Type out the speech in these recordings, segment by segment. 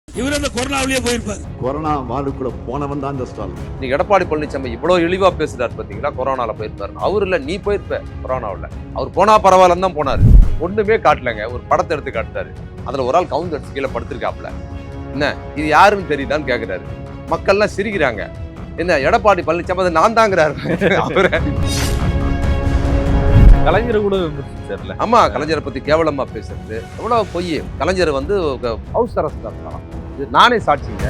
இவர் அந்த கொரோனாவிலேயே போயிருப்பார். கொரோனா வார்டுக்குள்ள போனவன் தான் இந்த ஸ்டாலின். நீங்க எடப்பாடி பழனிசாமி இவ்வளவு இழிவா பேசுறாரு பாத்தீங்களா, கொரோனால போயிருப்பாரு. அவர் இல்ல, நீ போயிருப்ப கொரோனாவில். அவர் போனா பரவாயில்லன்னு தான் போனாரு. ஒண்ணுமே காட்டலங்க. ஒரு படத்தை எடுத்து காட்டுறாரு. அதுல ஒரு ஆள் கவுந்து அடிச்சு கீழே படுத்திருக்காப்ல. என்ன இது யாருன்னு தெரியுதான்னு கேக்குறாரு. மக்கள்லாம் சிரிக்கிறாங்க. என்ன எடப்பாடி பழனிசாமி அது நான் தாங்கிறாரு அவரை. கலைஞரை கூட விமர்சிச்சார்ல. ஆமா, கலைஞரை பத்தி கேவலமா பேசுறது எவ்வளவு பொய். கலைஞர் வந்து ஹவுஸ் அரெஸ்ட் தான். இது நானே சாட்சிங்க.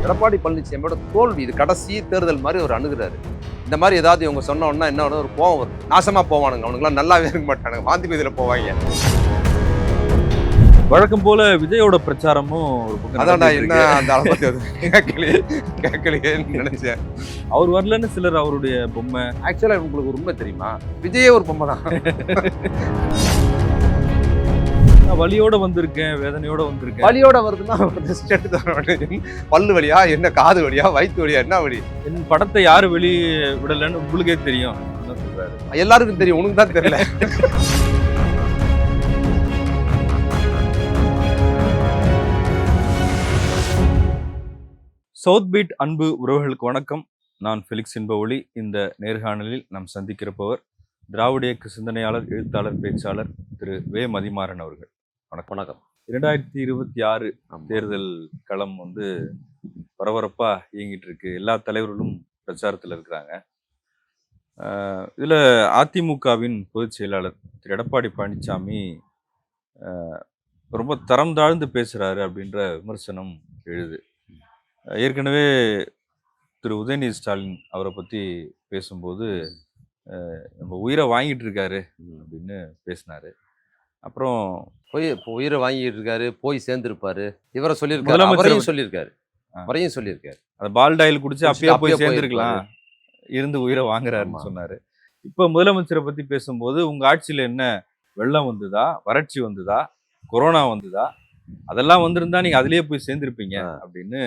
எடப்பாடி பழனிசாமியோட தோல்வி இது கடைசி தேர்தல் மாதிரி ஒரு அணுகுறாரு. இந்த மாதிரி ஏதாவது இவங்க சொன்னோம்னா என்ன ஒரு கோவம் வரும். நாசமா போவானுங்க, அவனுக்குலாம் நல்லாவே இருக்க மாட்டானுங்க, வாந்தி பேதியில போவாங்க. வழக்கம் போல விஜயோட பிரச்சாரமும் ஒரு பக்கம் அதான்டா என்ன அந்த கேட்கலையேன்னு நினைச்சேன். அவர் வரலன்னு சிலர் அவருடைய பொம்மை. ஆக்சுவலா உங்களுக்கு ஒரு உண்மை தெரியுமா, விஜயே ஒரு பொம்மை தான். நான் வலியோட வந்திருக்கேன், வேதனையோட வந்திருக்கேன். வலியோட வருதுன்னா பல்லு வலியா, என்ன காது வலியா, வயிற்று வலியா, என்ன வலி? என் படத்தை யாரு வெளியே விடலன்னு உங்களுக்கே தெரியும் சொல்றாரு. எல்லாருக்கும் தெரியும், உனக்கு தான் தெரியல. சவுத் பீட் அன்பு உறவுகளுக்கு வணக்கம். நான் ஃபெலிக்ஸ் இன்பஒளி. இந்த நேர்காணலில் நாம் சந்திக்கிறப்பவர் திராவிட இயக்க சிந்தனையாளர், எழுத்தாளர், பேச்சாளர் திரு வே மதிமாறன் அவர்கள். வணக்கம். வணக்கம். 2026 தேர்தல் களம் வந்து பரபரப்பா இயங்கிட்டு இருக்கு. எல்லா தலைவர்களும் பிரச்சாரத்தில் இருக்கிறாங்க. இதுல அதிமுகவின் பொதுச் செயலாளர் திரு எடப்பாடி பழனிசாமி ரொம்ப தரம் தாழ்ந்து பேசுறாரு அப்படின்ற விமர்சனம் எழுது. ஏற்கனவே திரு உதயநிதி ஸ்டாலின் அவரை பற்றி பேசும்போது நம்ம உயிரை வாங்கிட்டு இருக்காரு அப்படின்னு பேசினாரு. அப்புறம் உயிரை வாங்கிட்டு இருக்காரு, போய் சேர்ந்திருப்பாரு, இவரை சொல்லியிருக்காரு, அவரையும் சொல்லியிருக்காரு, அவரையும் சொல்லியிருக்காரு. அதை பால்டாயில் குடிச்சு அப்பயே போய் சேர்ந்துருக்கலாம், இருந்து உயிரை வாங்குறாருன்னு சொன்னாரு. இப்போ முதலமைச்சரை பற்றி பேசும்போது உங்க ஆட்சியில் என்ன வெள்ளம் வந்துதா, வறட்சி வந்துதா, கொரோனா வந்துதா, அதெல்லாம் வந்திருந்தா நீங்க அதுலயே போய் சேர்ந்திருப்பீங்க அப்படின்னு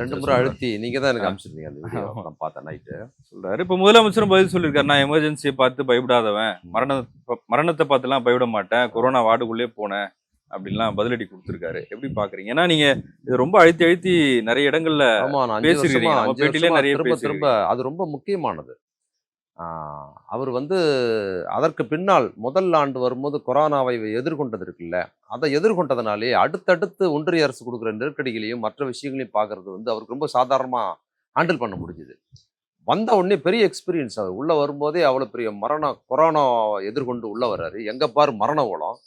ரெண்டு முறை அழுத்தி நீங்க தான் எனக்கு அனுப்பிச்சிருந்தீங்க அந்த வீடியோ. நான் பார்த்தேன் நைட்டு சொல்றாரு. இப்ப முதலமைச்சரும் பதில் சொல்லியிருக்காரு, நான் எமர்ஜென்சியை பார்த்து பயப்படாதவன், மரணத்தை பார்த்துலாம் பயப்பட மாட்டேன், கொரோனா வார்டுக்குள்ளே போனேன் அப்படின்லாம் பதிலடி கொடுத்துருக்காரு. எப்படி பாக்குறீங்க? ஏன்னா நீங்க இது ரொம்ப அழுத்தி நிறைய இடங்கள்ல பேசிருக்கீங்க, திரும்ப அது ரொம்ப முக்கியமானது. அவர் வந்து அதற்கு பின்னால் முதல் ஆண்டு வரும்போது கொரோனாவை எதிர்கொண்டது இருக்குல்ல, அதை எதிர்கொண்டதுனாலே அடுத்தடுத்து ஒன்றிய அரசு கொடுக்குற நெருக்கடிகளையும் மற்ற விஷயங்களையும் பார்க்கறது வந்து அவருக்கு ரொம்ப சாதாரணமாக ஹேண்டில் பண்ண முடிஞ்சுது. வந்த உடனே பெரிய எக்ஸ்பீரியன்ஸ். அவர் உள்ளே வரும்போதே அவ்வளோ பெரிய கொரோனா எதிர்கொண்டு உள்ளே வர்றாரு. எங்கே பாரு மரண ஓலம்,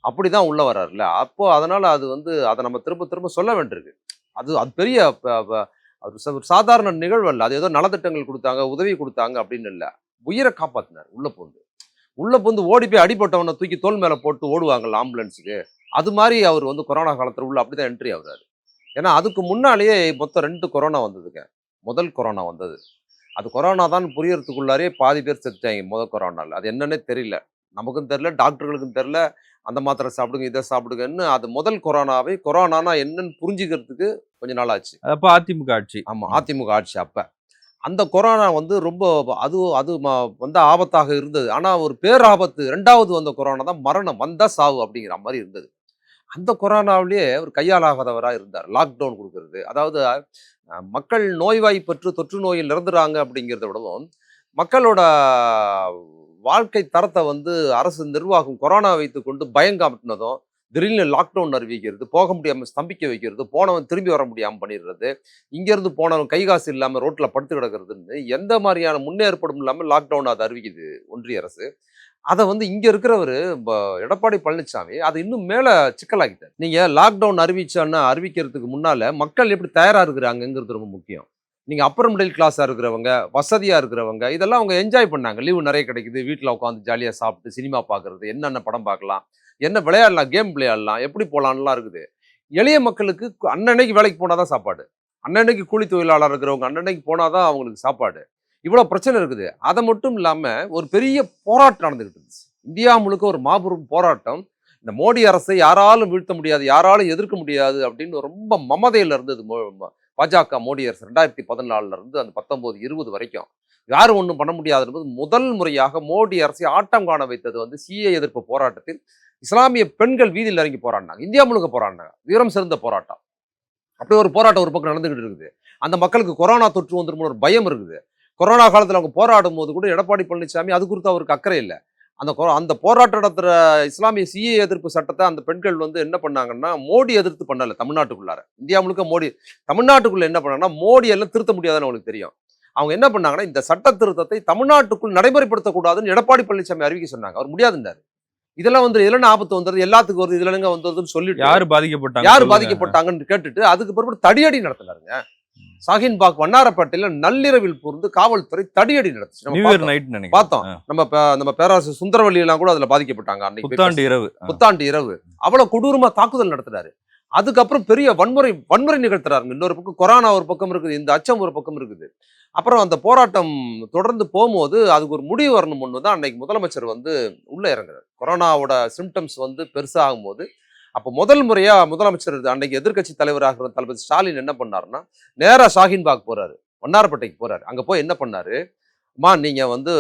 அப்படி தான் உள்ளே வர்றாருல்ல. அப்போது அதனால் அது வந்து அதை நம்ம திரும்ப திரும்ப சொல்ல வேண்டியிருக்கு. அது பெரிய அது ஒரு சாதாரண நிகழ்வு அல்ல. அது ஏதோ நலத்திட்டங்கள் கொடுத்தாங்க, உதவி கொடுத்தாங்க அப்படின்னு இல்லை. உயிரை காப்பாற்றினார். உள்ள புந்து ஓடி போய் அடிப்பட்டவனை தூக்கி தோல் மேலே போட்டு ஓடுவாங்கல்ல ஆம்புலன்ஸுக்கு, அது மாதிரி அவர் வந்து கொரோனா காலத்தில் உள்ள அப்படிதான் என்ட்ரி ஆகுறாரு. ஏன்னா அதுக்கு முன்னாலேயே மொத்தம் 2 கொரோனா வந்ததுங்க. முதல் கொரோனா வந்தது, அது கொரோனா தான் புரியறதுக்குள்ளாரே பாதி பேர் செத்துட்டாங்க முதல் கொரோனாவில். அது என்னன்னே தெரியல, நமக்கும் தெரியல, டாக்டர்களுக்கும் தெரியல. அந்த மாத்திரை சாப்பிடுங்க, இதை சாப்பிடுங்கன்னு அது முதல் கொரோனாவை கொரோனானா என்னன்னு புரிஞ்சுக்கிறதுக்கு கொஞ்ச நாள் ஆச்சு. அப்ப அதிமுக ஆட்சி. ஆமாம், அதிமுக ஆட்சி. அப்போ அந்த கொரோனா வந்து ரொம்ப அது வந்து ஆபத்தாக இருந்தது. ஆனால் ஒரு பேராபத்து 2வது வந்த கொரோனா தான் மரணம் வந்தால் சாவு அப்படிங்கிற மாதிரி இருந்தது. அந்த கொரோனாவிலேயே ஒரு கையாளாகாதவராக இருந்தார். லாக்டவுன் கொடுக்கறது, அதாவது மக்கள் நோய்வாய்ப்பற்று தொற்று நோயில் இறந்துறாங்க அப்படிங்கிறத விடவும் மக்களோட வாழ்க்கை தரத்தை வந்து அரசு நிர்வாகம் கொரோனா வைத்து கொண்டு பயங்காட்டினதும், திடீர்னு லாக்டவுன் அறிவிக்கிறது, போக முடியாமல் ஸ்தம்பிக்க வைக்கிறது, போனவன் திரும்பி வர முடியாமல் பண்ணிடுறது, இங்கேருந்து போனவன் கை காசு இல்லாமல் ரோட்டில் படுத்து கிடக்கிறதுன்னு எந்த மாதிரியான முன்னேற்பாடும் இல்லாமல் லாக்டவுன் அதை அறிவிக்குது ஒன்றிய அரசு. அதை வந்து இங்கே இருக்கிறவர் எடப்பாடி பழனிசாமி அதை இன்னும் மேலே சிக்கலாக்கிட்டார். நீங்கள் லாக்டவுன் அறிவிக்கிறதுக்கு முன்னால் மக்கள் எப்படி தயாராக இருக்கிறாங்கங்கிறது ரொம்ப முக்கியம். நீங்கள் அப்பர் மிடில் கிளாஸாக இருக்கிறவங்க, வசதியாக இருக்கிறவங்க, இதெல்லாம் அவங்க என்ஜாய் பண்ணாங்க. லீவு நிறைய கிடைக்குது, வீட்டில் உட்காந்து ஜாலியாக சாப்பிட்டு சினிமா பார்க்குறது, என்னென்ன படம் பார்க்கலாம், என்ன விளையாடலாம், கேம் விளையாடலாம், எப்படி போகலான்லாம் இருக்குது. எளிய மக்களுக்கு அன்னன்னைக்கு வேலைக்கு போனால் தான் சாப்பாடு, அன்னன்னைக்கு கூலி தொழிலாளர் இருக்கிறவங்க அன்னன்னைக்கு போனால் தான் அவங்களுக்கு சாப்பாடு. இவ்வளோ பிரச்சனை இருக்குது. அதை மட்டும் இல்லாமல் ஒரு பெரிய போராட்டம் நடந்துக்கிட்டு இருந்துச்சு. இந்தியா முழுக்க ஒரு மாபெரும் போராட்டம். இந்த மோடி அரசை யாராலும் வீழ்த்த முடியாது, யாராலும் எதிர்க்க முடியாது அப்படின்னு ரொம்ப மமதையில் இருந்தது பாஜக மோடி அரசு. 2014 இருந்து அந்த 19-20 வரைக்கும் யாரும் ஒன்றும் பண்ண முடியாது என்பது முதல் முறையாக மோடி அரசை ஆட்டம் காண வைத்தது வந்து சிஏ எதிர்ப்பு போராட்டத்தில் இஸ்லாமிய பெண்கள் வீதியில் இறங்கி போராடினாங்க. இந்தியா முழுக்க போராடினாங்க. வீரம் சிறந்த போராட்டம். அப்படி ஒரு போராட்டம் ஒரு பக்கம் நடந்துகிட்டு இருக்குது. அந்த மக்களுக்கு கொரோனா தொற்று வந்துருமோ ஒரு பயம் இருக்குது. கொரோனா காலத்தில் அவங்க போராடும் போது கூட எடப்பாடி பழனிசாமி அது குறித்து அவருக்கு அக்கறை இல்லை. அந்த போராட்டம் நடத்துகிற இஸ்லாமிய சிஏ எதிர்ப்பு சட்டத்தை அந்த பெண்கள் வந்து என்ன பண்ணாங்கன்னா மோடி எதிர்த்து பண்ணல. தமிழ்நாட்டுக்குள்ளார இந்தியா முழுக்க மோடி, தமிழ்நாட்டுக்குள்ள என்ன பண்ணாங்கன்னா மோடி எல்லாம் திருத்த முடியாதுன்னு அவங்களுக்கு தெரியும். அவங்க என்ன பண்ணாங்கன்னா இந்த சட்ட திருத்தத்தை தமிழ்நாட்டுக்குள் நடைமுறைப்படுத்தக்கூடாதுன்னு எடப்பாடி பழனிசாமி அறிவிக்க சொன்னாங்க. அவர் முடியாதுன்றாரு. இதெல்லாம் வந்து இதுல ஆபத்து வந்துருது, எல்லாத்துக்கும் வருது, இதுல எங்க வந்ததுன்னு சொல்லிட்டு யாரு பாதிக்கப்பட்டாங்க, யாரு பாதிக்கப்பட்டாங்கன்னு கேட்டுட்டு அதுக்கு பிறகு தடியடி நடத்தினாருங்க. ஷாஹின்பாக் வண்ணாரப்பேட்டையில நள்ளிரவில் புரிந்து காவல்துறை தடியடி நடத்துச்சு. பார்த்தோம். நம்ம பேராசிரியர் சுந்தரவல்லி எல்லாம் கூட அதுல பாதிக்கப்பட்டாங்க. அன்னைக்கு புத்தாண்டு இரவு அவ்வளவு கொடூரமா தாக்குதல் நடத்துறாரு. அதுக்கப்புறம் பெரிய வன்முறை நிகழ்த்துறாருங்க. இன்னொரு பக்கம் கொரோனா ஒரு பக்கம் இருக்குது, இந்த அச்சம் ஒரு பக்கம் இருக்குது. அப்புறம் அந்த போராட்டம் தொடர்ந்து போகும்போது அதுக்கு ஒரு முடிவு வரணும் ஒன்று தான் அன்னைக்கு முதலமைச்சர் வந்து உள்ள இறங்குறாரு. கொரோனாவோட சிம்டம்ஸ் வந்து பெருசாகும் போது அப்போ முதல் முறையா முதலமைச்சர் அன்னைக்கு எதிர்க்கட்சி தலைவராக தளபதி ஸ்டாலின் என்ன பண்ணாருன்னா நேரா ஷாஹின்பாக் போறாரு, வண்ணாரப்பேட்டைக்கு போறாரு. அங்க போய் என்ன பண்ணாரு, நீங்க வந்து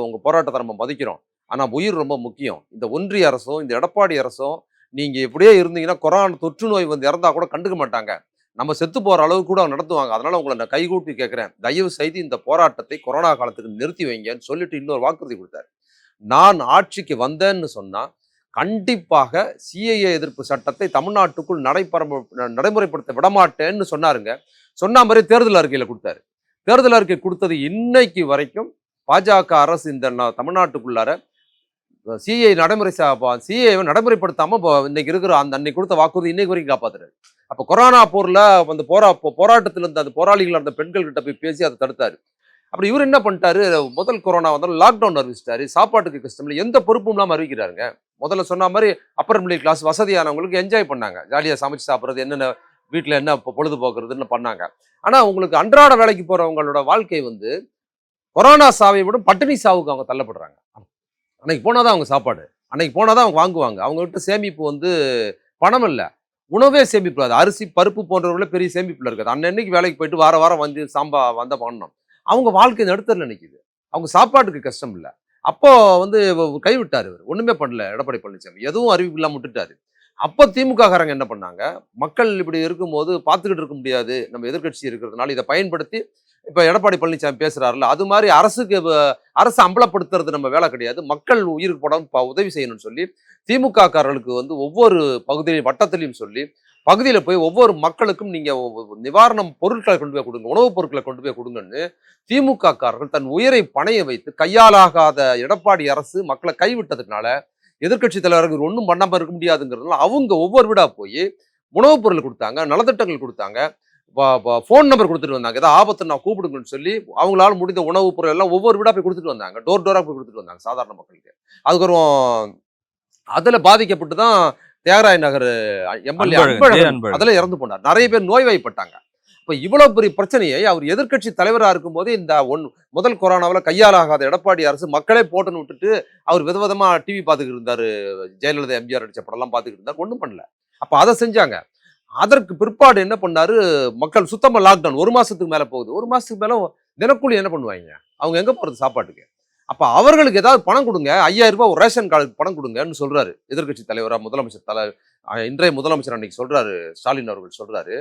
உங்க போராட்டத்தை நம்ம மதிக்கிறோம், ஆனா உயிர் ரொம்ப முக்கியம். இந்த ஒன்றிய அரசும் இந்த எடப்பாடி அரசும் நீங்க இப்படியே இருந்தீங்கன்னா கொரோனா தொற்று நோய் வந்து இறந்தா கூட கண்டுக்க மாட்டாங்க, நம்ம செத்து போற அளவுக்கு கூட நடத்துவாங்க. அதனால உங்களை நான் கைகூட்டி கேட்கிறேன், தயவு செய்து இந்த போராட்டத்தை கொரோனா காலத்துக்கு நிறுத்தி வைங்கன்னு சொல்லிட்டு இன்னொரு வாக்குறுதி கொடுத்தாரு. நான் ஆட்சிக்கு வந்தேன்னு சொன்னா கண்டிப்பாக சிஏஏ எதிர்ப்பு சட்டத்தை தமிழ்நாட்டுக்குள் நடைமுறைப்படுத்த விடமாட்டேன்னு சொன்னாருங்க. சொன்ன மாதிரி தேர்தல் அறிக்கையில கொடுத்தாரு. தேர்தல் அறிக்கை கொடுத்தது இன்னைக்கு வரைக்கும் பாஜக அரசு இந்த தமிழ்நாட்டுக்குள்ளார சிஏ நடைமுறைப்படுத்தாம இன்னைக்கு இருக்கிற அந்த அன்னைக்கு கொடுத்த வாக்குறுதி இன்னைக்கு வரைக்கும் காப்பாத்துறாரு. அப்ப கொரோனா போர்ல அந்த போராட்டத்தில் இருந்த அந்த போராளிகள் அந்த பெண்கள் கிட்ட போய் பேசி அதை தடுத்தாரு. அப்படி இவர் என்ன பண்ணிட்டாரு, முதல் கொரோனா வந்தாலும் லாக்டவுன் அறிவிச்சிட்டாரு. சாப்பாட்டுக்கு கஷ்டம் எந்த பொறுப்பும் இல்லாம அறிவிக்கிறாருங்க. முதல்ல சொன்ன மாதிரி அப்பர் மிடில் கிளாஸ் வசதியானவங்களுக்கு என்ஜாய் பண்ணாங்க, ஜாலியா சமைச்சு சாப்பிட்றது, என்னென்ன வீட்டுல என்ன பொழுதுபோக்குறதுன்னு பண்ணாங்க. ஆனா உங்களுக்கு அன்றாட வேலைக்கு போறவங்களோட வாழ்க்கை வந்து கொரோனா சாவை விட பட்டினி சாவுக்கு அவங்க தள்ளப்படுறாங்க. அன்னைக்கு போனாதான் அவங்க சாப்பாடு, அன்னைக்கு போனாதான் அவங்க வாங்குவாங்க. அவங்க கிட்ட சேமிப்பு வந்து பணம் இல்லை, உணவே சேமிப்பு. அது அரிசி பருப்பு போன்றவர்களே பெரிய சேமிப்புல இருக்காது. அன்னைக்கு வேலைக்கு போயிட்டு வார வாரம் வந்து வந்த பண்ணணும். அவங்க வாழ்க்கை நடுத்தரில் நினைக்குது, அவங்க சாப்பாட்டுக்கு கஷ்டம் இல்லை. அப்போ வந்து கைவிட்டாரு, இவர் ஒண்ணுமே பண்ணல எடப்பாடி பழனிசாமி, எதுவும் அறிவிப்பு இல்லாம விட்டுட்டாரு. அப்போ திமுக காரங்க என்ன பண்ணாங்க, மக்கள் இப்படி இருக்கும்போது பார்த்துக்கிட்டு இருக்க முடியாது, நம்ம எதிர்கட்சி இருக்கிறதுனால இதை பயன்படுத்தி இப்ப எடப்பாடி பழனிசாமி பேசுறாருல அது மாதிரி அரசு அம்பலப்படுத்துறது நம்ம வேலை கிடையாது, மக்கள் உயிருக்கு போட உதவி செய்யணும்னு சொல்லி திமுக காரர்களுக்கு வந்து ஒவ்வொரு பகுதியிலும் வட்டத்திலையும் சொல்லி பகுதியில போய் ஒவ்வொரு மக்களுக்கும் நீங்க நிவாரணம் பொருட்களை கொண்டு போய் கொடுங்க, உணவுப் பொருட்களை கொண்டு போய் கொடுங்கன்னு திமுக காரர்கள் தன் உயிரை பணைய வைத்து கையாலாகாத எடப்பாடி அரசு மக்களை கைவிட்டதுனால எதிர்கட்சி தலைவர்கள் ஒன்றும் பண்ணாம இருக்க முடியாதுங்கிறதுனால அவங்க ஒவ்வொரு வீடா போய் உணவுப் பொருள் கொடுத்தாங்க, நலத்திட்டங்கள் கொடுத்தாங்க, ஃபோன் நம்பர் கொடுத்துட்டு வந்தாங்க, ஏதாவது ஆபத்து நான் கூப்பிடுங்கன்னு சொல்லி அவங்களால முடிந்த உணவுப் பொருள் எல்லாம் ஒவ்வொரு வீடா போய் கொடுத்துட்டு வந்தாங்க, டோர் டோரா போய் கொடுத்துட்டு வந்தாங்க சாதாரண மக்களுக்கு. அதுக்கப்புறம் அதுல பாதிக்கப்பட்டு தான் தியாகராய நகர் எம்எல்ஏ அதுல இறந்து போனார். நிறைய பேர் நோய்வாய்ப்பட்டாங்க. இப்ப இவ்வளவு பெரிய பிரச்சனையை அவர் எதிர்கட்சி தலைவராக இருக்கும் போதே இந்த முதல் கொரோனாவில் கையாலாகாத எடப்பாடி அரசு மக்களே போட்டுன்னு விட்டுட்டு அவர் விதவிதமா டிவி பார்த்துக்கிட்டு இருந்தாரு, ஜெயலலிதா எம்ஜிஆர் அடிச்ச படம்லாம் பார்த்துக்கிட்டு இருந்தார், ஒன்றும் பண்ணல. அப்ப அதை செஞ்சாங்க. அதற்கு பிற்பாடு என்ன பண்ணாரு, மக்கள் சுத்தமா லாக்டவுன் 1 மாசத்துக்கு மேல போகுது. 1 மாசத்துக்கு மேல தினக்கூலி என்ன பண்ணுவாங்க, அவங்க எங்க போறது சாப்பாட்டுக்கு? அப்ப அவர்களுக்கு ஏதாவது பணம் கொடுங்க, 5000 ரூபாய் ஒரு ரேஷன் கார்டுக்கு பணம் கொடுங்கன்னு சொல்றாரு எதிர்கட்சி தலைவரா முதலமைச்சர் இன்றைய முதலமைச்சர் அன்னைக்கு சொல்றாரு, ஸ்டாலின் அவர்கள் சொல்றாரு,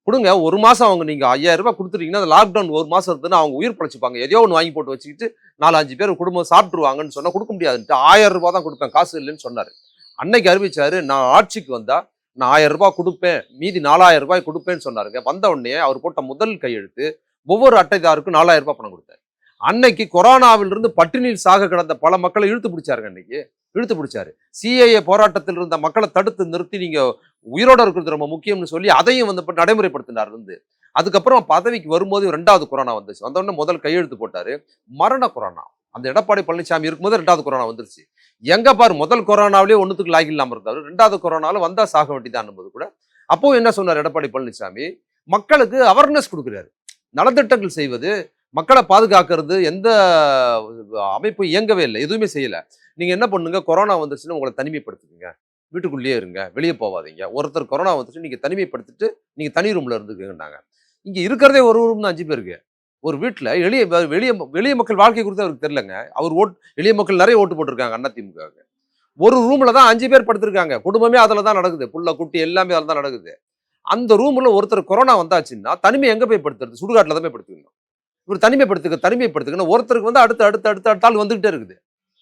கொடுங்க 1 மாசம் அவங்க நீங்க 5000 ரூபாய் கொடுத்துட்டீங்கன்னா லாக்டவுன் 1 மாசம் இருக்குன்னு அவங்க உயிர் பழச்சிப்பாங்க, எதையோ ஒன்று வாங்கி போட்டு வச்சுக்கிட்டு 4-5 பேர் குடும்பம் சாப்பிட்டுருவாங்கன்னு சொன்னா கொடுக்க முடியாதுன்ட்டு 1000 ரூபாய் தான் கொடுப்பேன், காசு இல்லைன்னு சொன்னாரு. அன்னைக்கு அறிவிச்சாரு, நான் ஆட்சிக்கு வந்தா நான் 1000 ரூபாய் கொடுப்பேன், மீதி 4000 ரூபாய் கொடுப்பேன்னு சொன்னாருங்க. வந்த உடனே அவர் போட்ட முதல் கையெழுத்து ஒவ்வொரு அட்டைதாருக்கும் 4000 ரூபாய் பணம் கொடுத்தாரு. அன்னைக்கு கொரோனாவிலிருந்து பட்டினியில் சாக கிடந்த பல மக்களை இழுத்து பிடிச்சாருங்க. அன்னைக்கு இழுத்து பிடிச்சாரு. சிஏஏ போராட்டத்தில் இருந்த மக்களை தடுத்து நிறுத்தி நீங்க உயிரோட இருக்கிறது ரொம்ப முக்கியம்னு சொல்லி அதையும் வந்து நடைமுறைப்படுத்தினார் இருந்து. அதுக்கப்புறம் பதவிக்கு வரும்போது 2வது கொரோனா வந்துச்சு. வந்த உடனே முதல் கையெழுத்து போட்டாரு, மரண கொரோனா. அந்த எடப்பாடி பழனிசாமி இருக்கும்போது 2வது கொரோனா வந்துருச்சு. எங்க பாரு, முதல் கொரோனாவிலேயே ஒண்ணுத்துக்கு லாகி இல்லாம இருந்தாரு, 2வது கொரோனால வந்தா சாக வேண்டிதான் என்பது கூட. அப்போ என்ன சொன்னார் எடப்பாடி பழனிசாமி, மக்களுக்கு அவேர்னஸ் கொடுக்குறாரு, நலத்திட்டங்கள் செய்வது, மக்களை பாதுகாக்கிறது, எந்த அமைப்பு இயங்கவே இல்லை, எதுவுமே செய்யல. நீங்க என்ன பண்ணுங்க, கொரோனா வந்துச்சுன்னா உங்களை தனிமைப்படுத்துங்க, வீட்டுக்குள்ளேயே இருங்க, வெளியே போவாதீங்க. ஒருத்தர் கொரோனா வந்துச்சு நீங்க தனிமைப்படுத்திட்டு நீங்க தனி ரூம்ல இருந்துக்குங்கன்னாங்க. இங்க இருக்கிறதே ஒரு ரூம் தான் 5 பேருக்கு. ஒரு வீட்டில் வெளிய மக்கள் வாழ்க்கை குறித்து அவருக்கு தெரியலங்க. அவர் எளிய மக்கள் நிறைய ஓட்டு போட்டிருக்காங்க அதிமுக. ஒரு ரூம்ல தான் 5 பேர் படுத்திருக்காங்க. குடும்பமே அதில் தான் நடக்குது. புள்ள குட்டி எல்லாமே அதில் தான் நடக்குது. அந்த ரூம்ல ஒருத்தர் கொரோனா வந்தாச்சுன்னா தனிமை எங்க போய் படுத்துறது? சுடுகாட்டில் தான் போய் படுத்துக்கணும். இவர் தனிமைப்படுத்துக்கணும். ஒருத்தருக்கு வந்து அடுத்த அடுத்த அடுத்த அடுத்த ஆள் வந்துகிட்டே இருக்குது.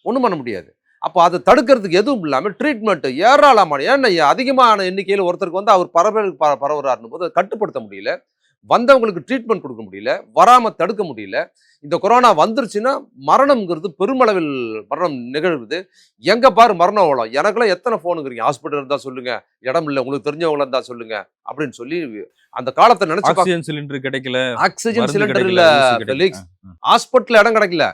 ஒன்றும் பண்ண முடியாது. அப்போ அதை தடுக்கிறதுக்கு எதுவும் இல்லாமல் ட்ரீட்மெண்ட் ஏராளமான ஏன்னா அதிகமான எண்ணிக்கையில் ஒருத்தருக்கு வந்து அவர் பரவுறாருன்னு போது அதை கட்டுப்படுத்த முடியல. வந்தவங்களுக்கு ட்ரீட்மெண்ட் கொடுக்க முடியல. வராமல் தடுக்க முடியல. இந்த கொரோனா வந்துருச்சுன்னா மரணம்ங்கிறது பெருமளவில் மரணம் நிகழ்வுது. எங்க பாரு மரணம் ஓலம். எனக்குலாம் எத்தனை ஃபோனுங்கிறீங்க? ஹாஸ்பிட்டல் இருந்தா சொல்லுங்க, இடம் இல்லை, உங்களுக்கு தெரிஞ்சவங்களா இருந்தா சொல்லுங்க அப்படின்னு சொல்லி அந்த காலத்தை நினைச்சு ஆக்சிஜன் சிலிண்டர் கிடைக்கல, ஆக்சிஜன் சிலிண்டர் இல்ல ஃபெலிக்ஸ், ஹாஸ்பிட்டல் இடம் கிடைக்கல.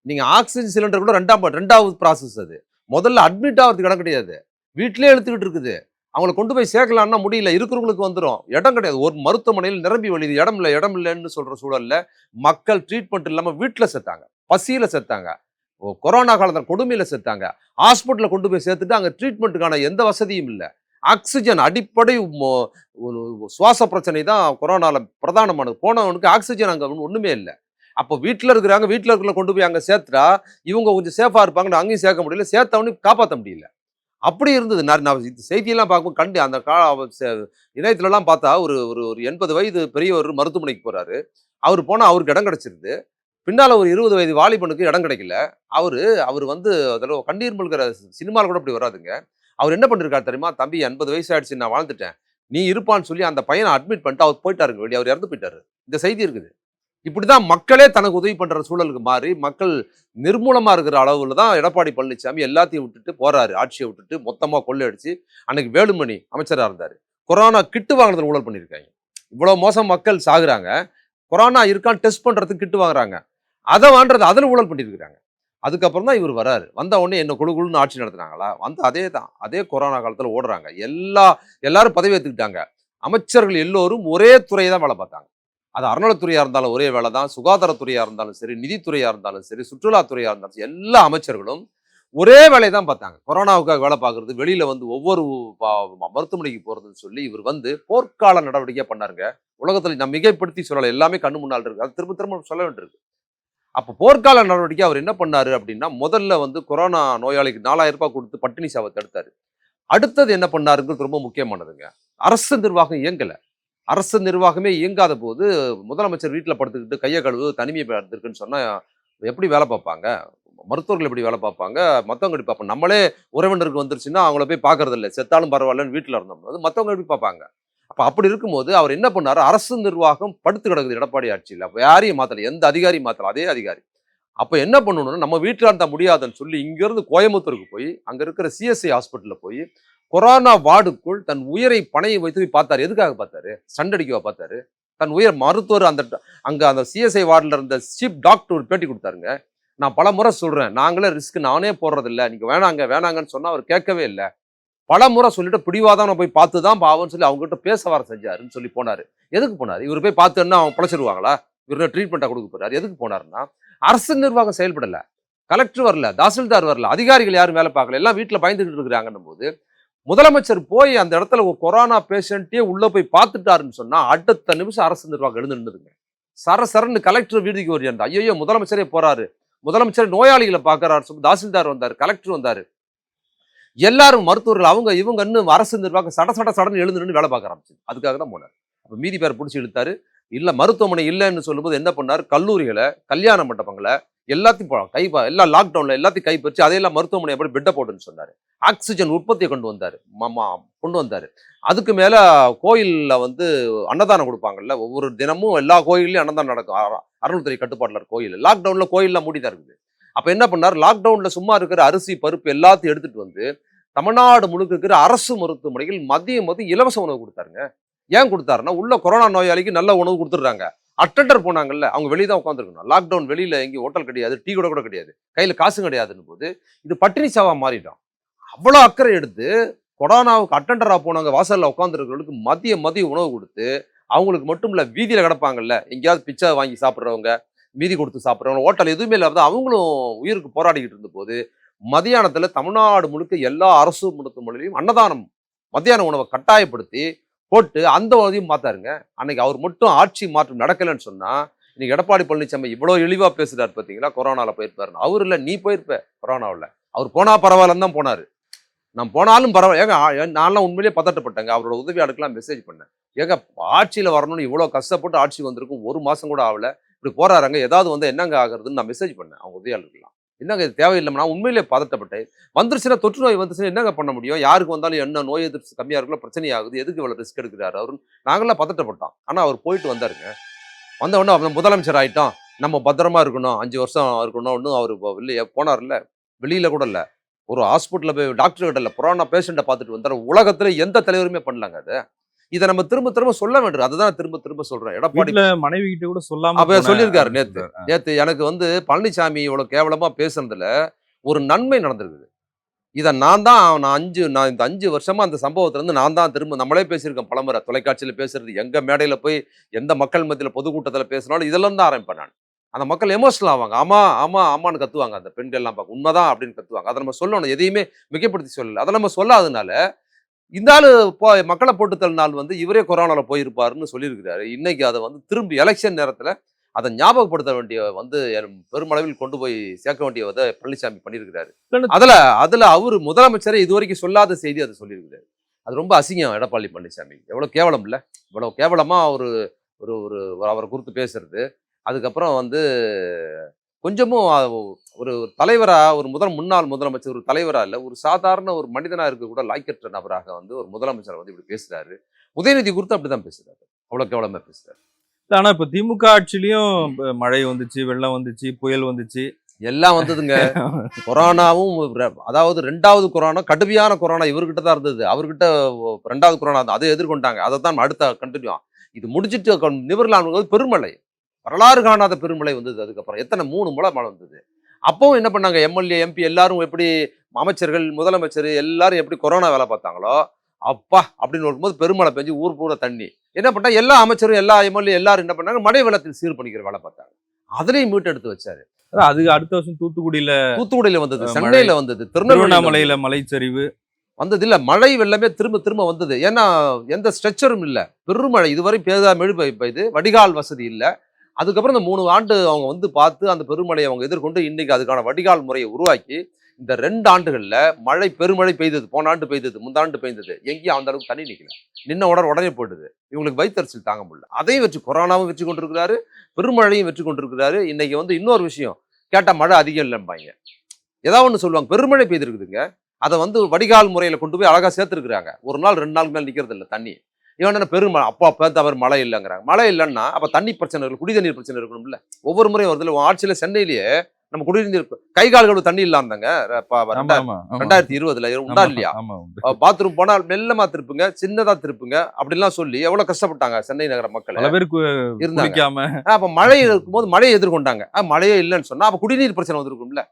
நீங்க ஆக்சிஜன் சிலிண்டர் கூட ரெண்டாவது ப்ராசஸ். அது முதல்ல அட்மிட் ஆகிறதுக்கு இடம் கிடையாது. வீட்டிலே எடுத்துக்கிட்டு இருக்குது. அவங்களை கொண்டு போய் சேர்க்கலாம்னா முடியல. இருக்கிறவங்களுக்கு வந்துடும். இடம் கிடையாது. ஒரு மருத்துவமனையில் நிரம்பி வழியுது. இடம் இல்லைன்னு சொல்ற சூழல்ல மக்கள் ட்ரீட்மெண்ட் இல்லாம வீட்டுல செத்தாங்க, பசியில செத்தாங்க, கொரோனா காலத்துல கொடுமையில செத்தாங்க. ஹாஸ்பிட்டல்ல கொண்டு போய் சேர்த்துட்டு அங்க ட்ரீட்மெண்ட்டுக்கான எந்த வசதியும் இல்லை. ஆக்சிஜன் அடிப்படை சுவாச பிரச்சனை தான் கொரோனால பிரதானமானது. போனவனுக்கு ஆக்சிஜன் அங்க ஒண்ணுமே இல்லை. அப்போ வீட்டில் இருக்கிற கொண்டு போய் அங்கே சேர்த்துட்டா இவங்க கொஞ்சம் சேஃபாக இருப்பாங்கன்னு அங்கேயும் சேர்க்க முடியல. சேர்த்தவனையும் காப்பாற்ற முடியல. அப்படி இருந்தது. நான் இந்த செய்தியெல்லாம் பார்க்கும்போது அந்த இணையத்துலலாம் பார்த்தா ஒரு ஒரு ஒரு 80 வயது பெரியவர் மருத்துவமனைக்கு போறாரு. அவர் போனால் அவருக்கு இடம் கிடைச்சிருது. பின்னால் ஒரு 20 வயது வாலிபனுக்கு இடம் கிடைக்கல. அவர் வந்து அதில் கண்ணீர் மல்கிற சினிமாவில் கூட அப்படி வராதுங்க. அவர் என்ன பண்ணிருக்காரு தெரியுமா? தம்பி 80 வயசு ஆயிடுச்சு, நான் வாழ்ந்துட்டேன், நீ இருப்பான்னு சொல்லி அந்த பையனை அட்மிட் பண்ணிட்டு அவர் போயிட்டாருங்க வெளியே. அவர் இறந்து போயிட்டாரு. இந்த செய்தி இருக்குது. இப்படிதான் மக்களே தனக்கு உதவி பண்ற சூழலுக்கு மாறி மக்கள் நிர்மூலமா இருக்கிற அளவுல தான் எடப்பாடி பழனிசாமி எல்லாத்தையும் விட்டுட்டு போறாரு. ஆட்சியை விட்டுட்டு மொத்தமா கொள்ளையடிச்சு. அன்னைக்கு வேலுமணி அமைச்சரா இருந்தாரு. கொரோனா கிட்டு வாங்குறதுல ஊழல் பண்ணியிருக்காங்க. இவ்வளவு மோசம் மக்கள் சாகுறாங்க. கொரோனா இருக்கான்னு டெஸ்ட் பண்றதுக்கு கிட்டு வாங்குறாங்க. அதை வாங்குறது அதில் ஊழல் பண்ணியிருக்கிறாங்க. அதுக்கப்புறம் தான் இவர் வராரு. வந்த உடனே என்ன குழுன்னு ஆட்சி நடத்துனாங்களா? வந்து அதே கொரோனா காலத்துல ஓடுறாங்க. எல்லாரும் பதவி ஏற்றுக்கிட்டாங்க. அமைச்சர்கள் எல்லோரும் ஒரே துறையை தான் வேலை பார்த்தாங்க. அது அறநிலைத்துறையா இருந்தாலும் ஒரே வேலை தான், சுகாதாரத்துறையா இருந்தாலும் சரி, நிதித்துறையா இருந்தாலும் சரி, சுற்றுலாத்துறையா இருந்தாலும் சரி, எல்லா அமைச்சர்களும் ஒரே வேலையை தான் பார்த்தாங்க. கொரோனாவுக்காக வேலை பார்க்கறது, வெளியில வந்து ஒவ்வொரு மருத்துவமனைக்கு போறதுன்னு சொல்லி இவர் வந்து போர்க்கால நடவடிக்கையா பண்ணாருங்க. உலகத்துல நான் மிகைப்படுத்தி சொல்லலை, எல்லாமே கண்ணு முன்னால் இருக்கு. அது திரும்ப சொல்ல வேண்டியிருக்கு. அப்போ போர்க்கால நடவடிக்கை அவர் என்ன பண்ணாரு அப்படின்னா, முதல்ல வந்து கொரோனா நோயாளிக்கு 4000 ரூபாய் கொடுத்து பட்டினி சாவை தடுத்தாரு. அடுத்தது என்ன பண்ணாருங்கிறது ரொம்ப முக்கியமானதுங்க. அரசு நிர்வாகம் இயங்கல. அரசு நிர்வாகமே இயங்காத போது முதலமைச்சர் வீட்டில் படுத்துக்கிட்டு கையை கழுவு தனிமையை இருக்குன்னு சொன்னா எப்படி வேலை பார்ப்பாங்க? மருத்துவர்கள் எப்படி வேலை பார்ப்பாங்க? மற்றவங்க எப்படி பார்ப்பாங்க? நம்மளே உறவினருக்கு வந்துருச்சுன்னா அவங்கள போய் பார்க்கறது இல்லை, செத்தாலும் பரவாயில்லன்னு வீட்டில் இருந்தோம். அது மற்றவங்க எப்படி பார்ப்பாங்க? அப்போ அப்படி இருக்கும்போது அவர் என்ன பண்ணாரு? அரசு நிர்வாகம் படுத்து கிடக்குது எடப்பாடி ஆட்சியில். அப்போ யாரையும் மாற்றல, எந்த அதிகாரியும் மாற்றல, அதே அதிகாரி. அப்போ என்ன பண்ணணும்னா, நம்ம வீட்டில் இருந்தால் முடியாதுன்னு சொல்லி இங்கேருந்து கோயம்புத்தூருக்கு போய் அங்கே இருக்கிற சிஎஸ்ஐ ஹாஸ்பிட்டலில் போய் கொரோனா வார்டுக்குள் தன் உயிரை பணையை வைத்து பார்த்தாரு. எதுக்காக பார்த்தாரு? சண்டடிக்கவா பார்த்தாரு? தன் உயிர் மருத்துவர் அந்த சிஎஸ்ஐ வார்டில் இருந்த சீஃப் டாக்டர் ஒரு பேட்டி கொடுத்தாருங்க. நான் பல முறை சொல்றேன், நாங்களே ரிஸ்க் நானே போடுறதில்லை, நீங்க வேணாங்கன்னு சொன்னா அவர் கேட்கவே இல்லை. பல முறை சொல்லிட்டு பிடிவாதான் போய் பார்த்து தான் பாவன்னு சொல்லி அவங்க கிட்ட பேச வர செஞ்சாருன்னு சொல்லி போனாரு. எதுக்கு போனாரு? இவர் போய் பார்த்துன்னா அவங்க பிழைச்சிருவாங்களா? இவர் ட்ரீட்மெண்ட்டா கொடுக்க போறாரு. எதுக்கு போனாருன்னா, அரசு நிர்வாகம் செயல்படல, கலெக்டர் வரல, தாசில்தார் வரல, அதிகாரிகள் யாரும் வேலை பார்க்கல, எல்லாம் வீட்டில் பயந்துகிட்டு இருக்கிறாங்கன்னும் போது முதலமைச்சர் போய் அந்த இடத்துல ஒரு கொரோனா பேஷண்ட்டே உள்ள போய் பார்த்துட்டாருன்னு சொன்னா அடுத்த நிமிஷம் அரசு நிர்வாகம் எழுந்துருந்துங்க. சரன்னு கலெக்டர் வீதிக்கு வருது. ஐயோ முதலமைச்சரே போறாரு, முதலமைச்சர் நோயாளிகளை பார்க்கறாரு, தாசில்தார் வந்தாரு, கலெக்டர் வந்தாரு, எல்லாரும் மருத்துவர்கள் அவங்க இவங்க இன்னும் அரசு நிர்வாகம் சடன்னு எழுந்து நின்று வேலை பார்க்க ஆரம்பிச்சு. அதுக்காக தான் போனார். அப்ப மீதி பேரை பிடிச்சி இழுத்தாரு. இல்ல மருத்துவமனை இல்லைன்னு சொல்லும்போது என்ன பண்ணாரு? கல்லூரிகளை, கல்யாண மண்டபங்களை எல்லாத்தையும் எல்லாம் லாக்டவுன்ல எல்லாத்தையும் கைப்பற்றி அதையெல்லாம் மருத்துவமனை எப்படி பெட்டை போட்டுன்னு சொன்னாரு. ஆக்சிஜன் உற்பத்தியை கொண்டு வந்தாரு. அதுக்கு மேல கோயில்ல வந்து அன்னதானம் கொடுப்பாங்கல்ல, ஒவ்வொரு தினமும் எல்லா கோயிலையும் அன்னதானம் நடக்கும். அறநிலைத்துறை கட்டுப்பாட்டுல இருக்க கோயில். லாக்டவுன்ல கோயில்லாம் மூடிதான் இருக்குது. அப்ப என்ன பண்ணாரு? லாக்டவுன்ல சும்மா இருக்கிற அரிசி பருப்பு எல்லாத்தையும் எடுத்துட்டு வந்து தமிழ்நாடு முழுக்க இருக்கிற அரசு மருத்துவமனைகள் மதியம் இலவச உணவு கொடுத்தாருங்க. ஏன் கொடுத்தாருன்னா, உள்ள கொரோனா நோயாளிக்கு நல்ல உணவு கொடுத்துடுறாங்க. அட்டெண்டர் போனாங்கல்ல, அவங்க வெளியே தான் உட்காந்துருக்கணும். லாக்டவுன் வெளியில எங்கேயும் ஹோட்டல் கிடையாது, டீ கூட கிடையாது, கையில காசு கிடையாதுன்னு போது இது பட்டினி சாவா மாறிடும். அவ்வளோ அக்கறை எடுத்து கொரோனாவுக்கு அட்டெண்டரா போனவங்க வாசல்ல உட்காந்துருக்கிறவங்களுக்கு மதிய உணவு கொடுத்து, அவங்களுக்கு மட்டும் இல்ல வீதியில கிடப்பாங்கல்ல, எங்கேயாவது பிச்சை வாங்கி சாப்பிட்றவங்க, மீதி கொடுத்து சாப்பிட்றவங்க, ஹோட்டல் எதுவுமே இல்லாத அவங்களும் உயிருக்கு போராடிக்கிட்டு இருந்த போது மதியானத்துல தமிழ்நாடு முழுக்க எல்லா அரசு மருத்துவமனையிலையும் அன்னதானம் மத்தியான உணவை கட்டாயப்படுத்தி போட்டு அந்த உதவியும் பார்த்தாருங்க. அன்னைக்கு அவர் மட்டும் ஆட்சி மாற்றம் நடக்கலைன்னு சொன்னா இன்னைக்கு எடப்பாடி பழனிசாமி இவ்வளவு இழிவா பேசுறாரு பாத்தீங்களா, கொரோனால போயிருப்பாரு. அவர் இல்ல, நீ போயிருப்ப கொரோனாவில். அவர் போனா பரவாயில்லன்னு தான் போனாரு. நான் போனாலும் பரவாயில்ல. நான்லாம் உண்மையிலேயே பதட்டப்பட்டேங்க. அவரோட உதவியாளருக்குலாம் மெசேஜ் பண்ணேன். ஏங்க ஆட்சியில வரணும்னு இவ்வளவு கஷ்டப்பட்டு ஆட்சி வந்திருக்கும், 1 மாசம் கூட ஆகல, இப்படி போறாருங்க, ஏதாவது வந்து என்னங்க ஆகுறதுன்னு நான் மெசேஜ் பண்ணேன் அவங்க உதவியாளருக்குலாம். என்னங்க இது தேவையில்லை, நான் உண்மையிலேயே பதட்டப்பட்டேன். வந்துருச்சுன்னா, தொற்று நோய் வந்துச்சுன்னா என்னங்க பண்ண முடியும்? யாருக்கு வந்தாலும் என்ன நோய் எதிர்ப்பு கம்மியா இருக்குல்ல, பிரச்சனை ஆகுது, எதுக்கு இவ்வளவு ரிஸ்க் எடுக்கிறாரு அவரு? நாங்களாம் பதட்டப்பட்டோம். ஆனா அவர் போயிட்டு வந்தாருங்க. வந்த உடனே அவர் முதலமைச்சர் ஆயிட்டோம், நம்ம பத்திரமா இருக்கணும், 5 வருஷம் இருக்கணும், இன்னும் அவரு வெளியே போனார்ல, வெளியில கூட இல்ல, ஒரு ஹாஸ்பிட்டல்ல போய் டாக்டர் கிட்ட இல்ல, கொரோனா பேஷண்ட்டை பார்த்துட்டு வந்தாரு. உலகத்துல எந்த தலைவருமே பண்ணலாங்க அதை. இதை நம்ம திரும்ப திரும்ப சொல்ல வேண்டும். அதுதான் திரும்ப திரும்ப சொல்றேன். எடப்பாடி மனைவி கிட்ட கூட சொல்லாம அப்ப சொல்லியிருக்காரு நேத்து எனக்கு வந்து பழனிசாமி இவ்வளவு கேவலமா பேசுனதுல ஒரு நன்மை நடந்திருக்குது. இதை நான் இந்த 5 வருஷமா அந்த சம்பவத்துல இருந்து நான் தான் திரும்ப நம்மளே பேசியிருக்கோம் பலமுறை, தொலைக்காட்சியில பேசுறது, எங்க மேடையில போய் எந்த மக்கள் மத்தியில பொதுக்கூட்டத்துல பேசினாலும் இதெல்லாம் தான் ஆரம்பிப்பேன் நான். அந்த மக்கள் எமோஷனல் ஆவாங்க. ஆமா ஆமா ஆமான்னு கத்துவாங்க. அந்த பெண்கள் எல்லாம் பார்க்க உண்மைதான் அப்படின்னு கத்துவாங்க. அதை நம்ம சொல்லணும், எதையுமே மிகைப்படுத்தி சொல்லல. அதை நம்ம சொல்லாதனால இந்த ஆளு மக்களை போட்டு தள்ளினால் வந்து இவரே கொரோனால போயிருப்பாருன்னு சொல்லியிருக்கிறாரு. இன்னைக்கு அதை வந்து திரும்பி எலெக்ஷன் நேரத்துல அதை ஞாபகப்படுத்த வேண்டிய வந்து பெருமளவில் கொண்டு போய் சேர்க்க வேண்டிய பழனிசாமி பண்ணியிருக்கிறாரு. அதுல அவரு முதலமைச்சரை இதுவரைக்கும் சொல்லாத செய்தி அதை சொல்லியிருக்கிறாரு. அது ரொம்ப அசிங்கம் எடப்பாடி பழனிசாமி. எவ்வளவு கேவலம் இல்ல, இவ்வளவு கேவலமா ஒரு ஒரு ஒரு அவரை குறித்து பேசுறது. அதுக்கப்புறம் வந்து கொஞ்சமும் ஒரு தலைவரா, ஒரு முன்னாள் முதலமைச்சர் ஒரு தலைவரா இல்ல, ஒரு சாதாரண ஒரு மனிதனா இருக்க கூட லாய்க்கற்ற நபராக வந்து ஒரு முதலமைச்சர் வந்து இப்படி பேசுறாரு. உதயநிதி குறித்து அப்படிதான் பேசுறாரு, அவ்வளவு கேவலமா பேசுறாரு. ஆனா இப்ப திமுக ஆட்சியிலயும் மழை வந்துச்சு, வெள்ளம் வந்துச்சு, புயல் வந்துச்சு, எல்லாம் வந்ததுங்க. கொரோனாவும் அதாவது 2வது கொரோனா, கடுமையான கொரோனா இவர்கிட்ட தான் இருந்தது. அவர்கிட்ட 2வது கொரோனா அதை எதிர்கொண்டாங்க. அதை தான் அடுத்த கண்டினியூ. இது முடிச்சுட்டு நிவர்லான் பெருமழை, வரலாறு காணாத பெருமழை வந்தது. அதுக்கப்புறம் எத்தனை 3 மழை வந்தது. அப்பவும் என்ன பண்ணாங்க, எம்எல்ஏ எம்பி எல்லாரும் எப்படி, அமைச்சர்கள் முதலமைச்சர் எல்லாரும் எப்படி கொரோனா வேலை பார்த்தாங்களோ, அப்பா அப்படின்னு வரும்போது பெருமழை பெஞ்சு ஊர் பூரா தண்ணி. என்ன பண்ணா எல்லா அமைச்சரும் எல்லா எம்எல்ஏ எல்லாரும் என்ன பண்ணாங்க, மழை வெள்ளத்தில் சீர் பண்ணிக்கிற வேலை பார்த்தாங்க. அதுலயும் மீட்டு எடுத்து வச்சாரு. அது அடுத்த வருஷம் தூத்துக்குடியில வந்தது, சென்னையில வந்தது, திருவண்ணாமலையில மலைச்சரிவு வந்தது. இல்ல மழை வெள்ளமே திரும்ப திரும்ப வந்தது. ஏன்னா எந்த ஸ்ட்ரெச்சரும் இல்ல, பெருமழை இதுவரை மெழு பெய்து, வடிகால் வசதி இல்ல. அதுக்கப்புறம் இந்த 3 ஆண்டு அவங்க வந்து பார்த்து அந்த பெருமழையை அவங்க எதிர்கொண்டு இன்னைக்கு அதுக்கான வடிகால் முறையை உருவாக்கி இந்த 2 ஆண்டுகள்ல மழை பெருமழை பெய்தது. போன ஆண்டு பெய்தது, முந்தாண்டு பெய்தது, எங்கேயும் அந்த அளவுக்கு தண்ணி நிக்கல. நின்ன உடனே போயிடுது. இவங்களுக்கு வயிற்றுச்சல் தாங்க முடியல. அதையும் வச்சு கொரோனாவும் வெற்றி கொண்டிருக்கிறாரு, பெருமழையும் வெற்றி கொண்டிருக்கிறாரு. இன்னைக்கு வந்து இன்னொரு விஷயம் கேட்டா மழை அதிகம் இல்லைம்பாங்க, ஏதாவது ஒன்று சொல்லுவாங்க. பெருமழை பெய்திருக்குதுங்க, அதை வந்து வடிகால் முறையில கொண்டு போய் அழகா சேர்த்துருக்குறாங்க. 1 நாள் 2 நாளுக்கு மேல நிக்கிறது இல்லை தண்ணி. இவன் என்ன பெருமழை அப்பா தவிர மழை இல்லைங்கிறாங்க. மழை இல்லைன்னா அப்ப தண்ணி பிரச்சனை இருக்கு, குடி தண்ணீர் பிரச்சனை இருக்கணும்ல. ஒவ்வொரு முறையும் வருதுல, ஆட்சியில சென்னையிலேயே நம்ம குடிநீர் கை கால்கள் தண்ணி இல்லாமங்க 2020 உண்டா இல்லையா? பாத்ரூம் போனா மெல்லமா திருப்புங்க, சின்னதா திருப்புங்க அப்படிலாம் சொல்லி எவ்வளவு கஷ்டப்பட்டாங்க சென்னை நகர மக்கள் இருந்தாங்க. அப்ப மழை இருக்கும்போது மழையை எதிர்கொண்டாங்க. மழையே இல்லைன்னு சொன்னா அப்ப குடிநீர் பிரச்சனை வந்துருக்கும்ல.